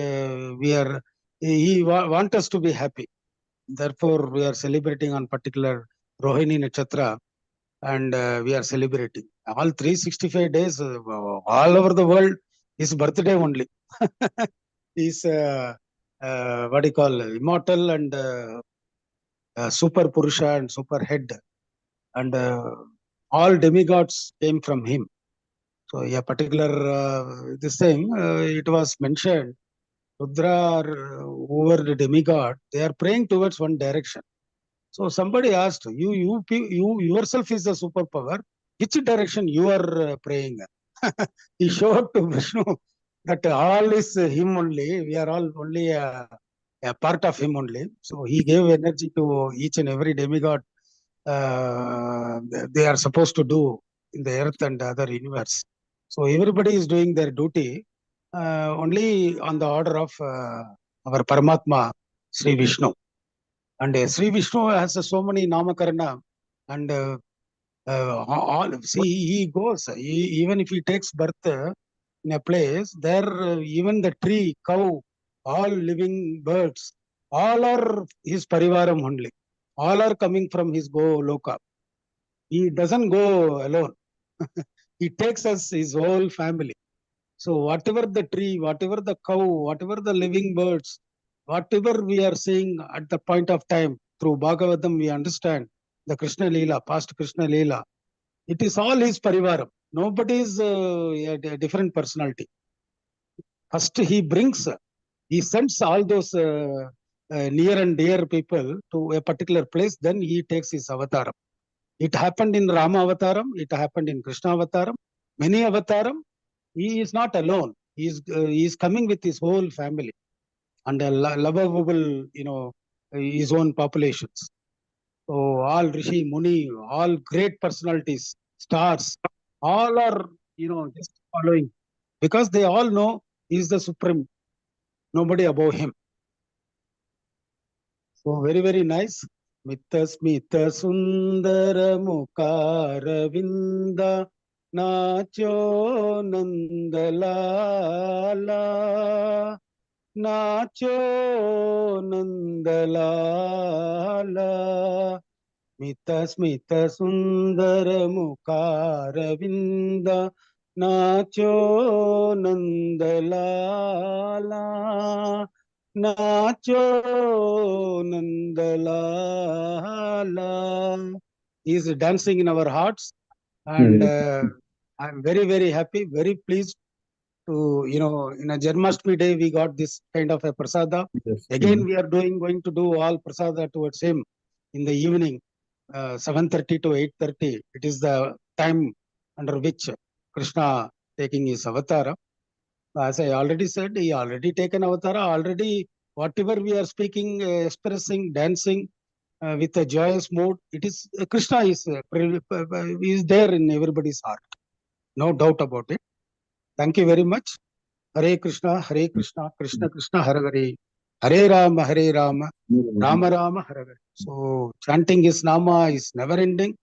he want us to be happy. Therefore, we are celebrating on particular Rohini Nakshatra, and we are celebrating. All 365 days, all over the world, his birthday only. He's what do you call, immortal and super Purusha and super head. And all demigods came from him. So a particular this thing, it was mentioned, Rudra or whoever the demigod, they are praying towards one direction. So somebody asked, you yourself is a superpower. Which direction you are praying? He showed to Vishnu that all is him only. We are all only a part of him only. So he gave energy to each and every demigod. They are supposed to do in the earth and other universe. So everybody is doing their duty only on the order of our Paramatma, Sri Vishnu. And Sri Vishnu has so many Namakarana, and he goes, even if he takes birth in a place, there even the tree, cow, all living birds, all are his parivaram only. All are coming from his Loka. He doesn't go alone. He takes us, his whole family. So whatever the tree, whatever the cow, whatever the living birds, whatever we are seeing at the point of time, through Bhagavatam, we understand the Krishna Leela, past Krishna Leela. It is all his parivaram. Nobody is a different personality. First, he sends all those near and dear people to a particular place, then he takes his avataram. It happened in Rama avataram, it happened in Krishna avataram, many avataram. He is not alone. He is coming with his whole family and a lovable, his own populations. So all Rishi, Muni, all great personalities, stars, all are, just following because they all know he is the supreme, nobody above him. So very, very nice. Mita smita sundara mukara vinda nacho nandalala nacho nandalala Mita smita sundara mukara vinda nacho nandalala nacho nandalala. He is dancing in our hearts, and I'm very, very happy, very pleased to, in a Janmashtami day, we got this kind of a prasada. Yes. Again, we are going to do all prasada towards him in the evening, 7:30 to 8:30. It is the time under which Krishna taking his avatara. As I already said, he already taken avatara. Already, whatever we are speaking, expressing, dancing with a joyous mood, it is Krishna is there in everybody's heart. No doubt about it. Thank you very much. Hare Krishna, Krishna Krishna, Hare Hare, Hare Rama, Rama Rama, Hare Hare. So chanting his nama is never ending.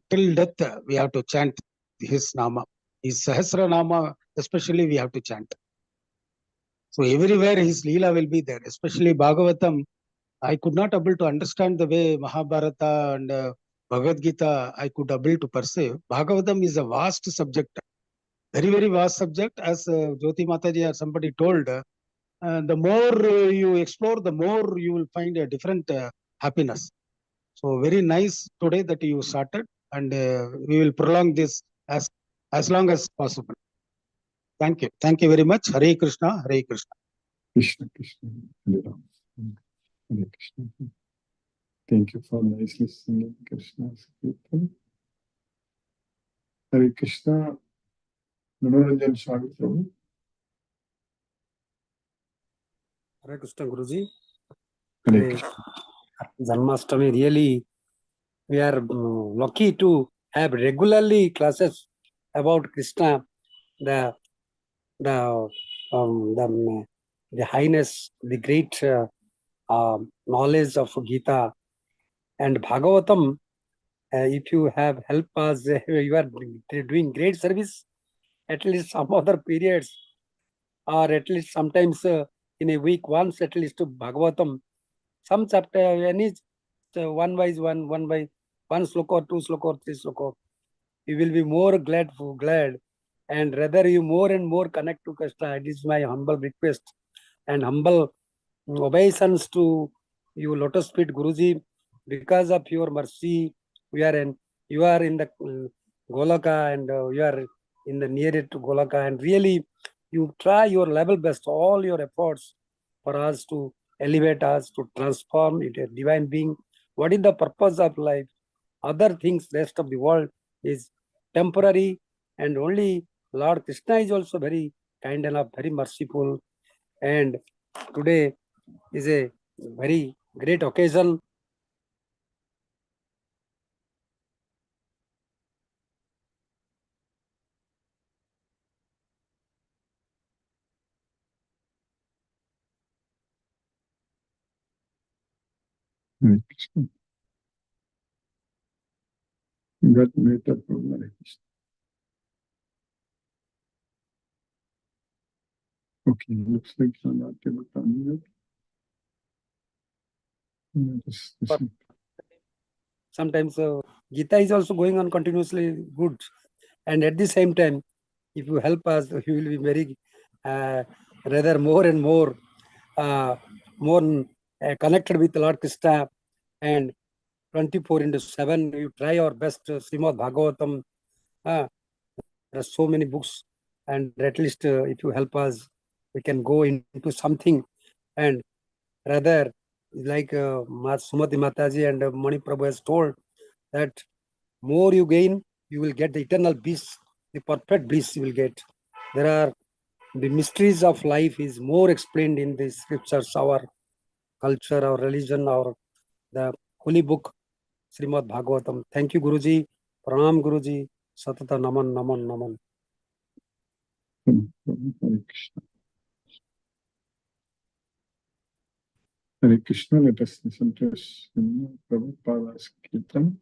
Till death, we have to chant his nama. His Sahasra nama, especially we have to chant. So everywhere his Leela will be there, especially Bhagavatam. I could not able to understand the way Mahabharata and Bhagavad Gita I could able to perceive. Bhagavatam is a vast subject, very, very vast subject. As Jyoti Mataji or somebody told, the more you explore, the more you will find a different happiness. So very nice today that you started, and we will prolong this as long as possible. Thank you. Thank you very much. Hare Krishna, Hare Krishna. Krishna, Krishna, Hare Ram. Hare Krishna. Thank you for nicely singing Krishna's Kirtan. Hare Krishna, Manoranjan Swami Prabhu. Hare Krishna Guruji. Hare Hare Krishna. Janmashtami, really, we are lucky to have regularly classes about Krishna, the highness, the great knowledge of Gita and Bhagavatam. If you have helped us, you are doing great service. At least some other periods, or at least sometimes in a week once, at least to Bhagavatam. Some chapter, any one by one sloka, two sloka, three sloka. You will be more glad, and rather you more and more connect to Krishna. It is my humble request and humble obeisance to you, Lotus Feet Guruji. Because of your mercy, you are in the Golaka, and you are in the nearer to Golaka, and really you try your level best, all your efforts for us to elevate us, to transform into a divine being. What is the purpose of life? Other things, rest of the world is temporary, and only Lord Krishna is also very kind enough, very merciful. And today is a very great occasion. Hare Krishna. Got made up from Hare Krishna. Okay, looks like you're not able to unmute. Sometimes Gita is also going on continuously good, and at the same time, if you help us, you will be very rather more and more connected with Lord Krishna, and 24/7 you try our best. Srimad Bhagavatam, there are so many books, and at least if you help us, we can go into something, and rather like Sumati Mataji and Mani Prabhu has told that more you gain, you will get the eternal bliss, the perfect bliss you will get. There are the mysteries of life is more explained in the scriptures, our culture, our religion, our the holy book, Srimad Bhagavatam. Thank you, Guruji. Pranam, Guruji. Satata Naman, Naman, Naman. Hare Krishna. Hare Krishna, let us listen to Prabhupada's Kirtan.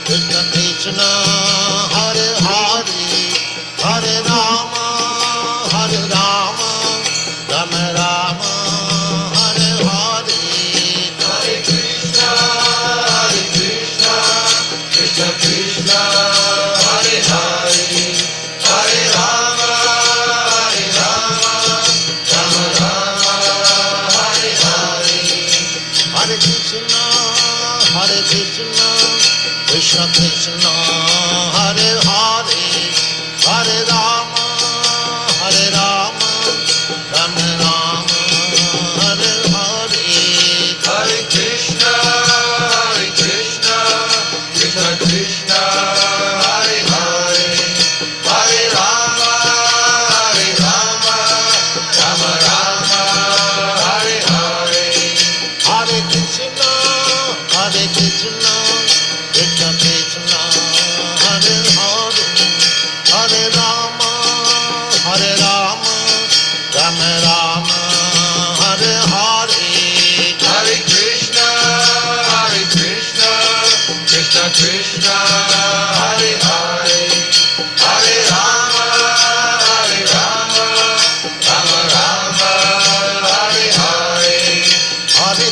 Krishna Krishna, Hare Hare, Hare Rama, Hare Rama, Rama Rama, Hare Hare, Hare Krishna, Krishna Krishna, Hare Hare, Hare Rama, Rama Rama, Hare Hare, Hare Krishna, Krishna Krishna, Hare Hare, Hare Rama, Rama Rama, Hare Hare Krishna, Krishna Krishna, Hare Hare, Hare Rama, Hare Rama, Rama Rama, Hare Hare, Hare Krishna, Krishna Krishna, Hare Hare, Hare Rama, Rama Rama, Hare Hare, Hare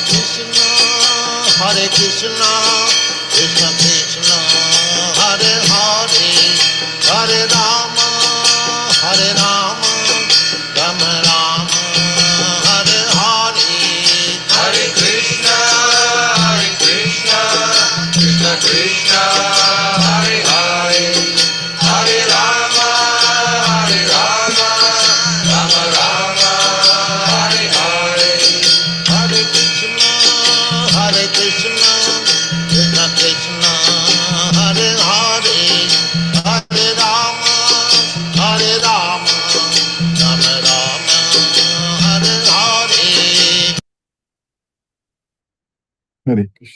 Krishna, Krishna Krishna, Hare Hare, Hare Rama, Rama Rama, Hare Hare, Hare Krishna, Krishna Krishna, Hare Hare, Hare Rama, Rama Rama, Hare Hare, Hare Krishna, Krishna Krishna, Hare Hare, Hare Rama, Rama Rama, Hare Hare. Hare Krishna.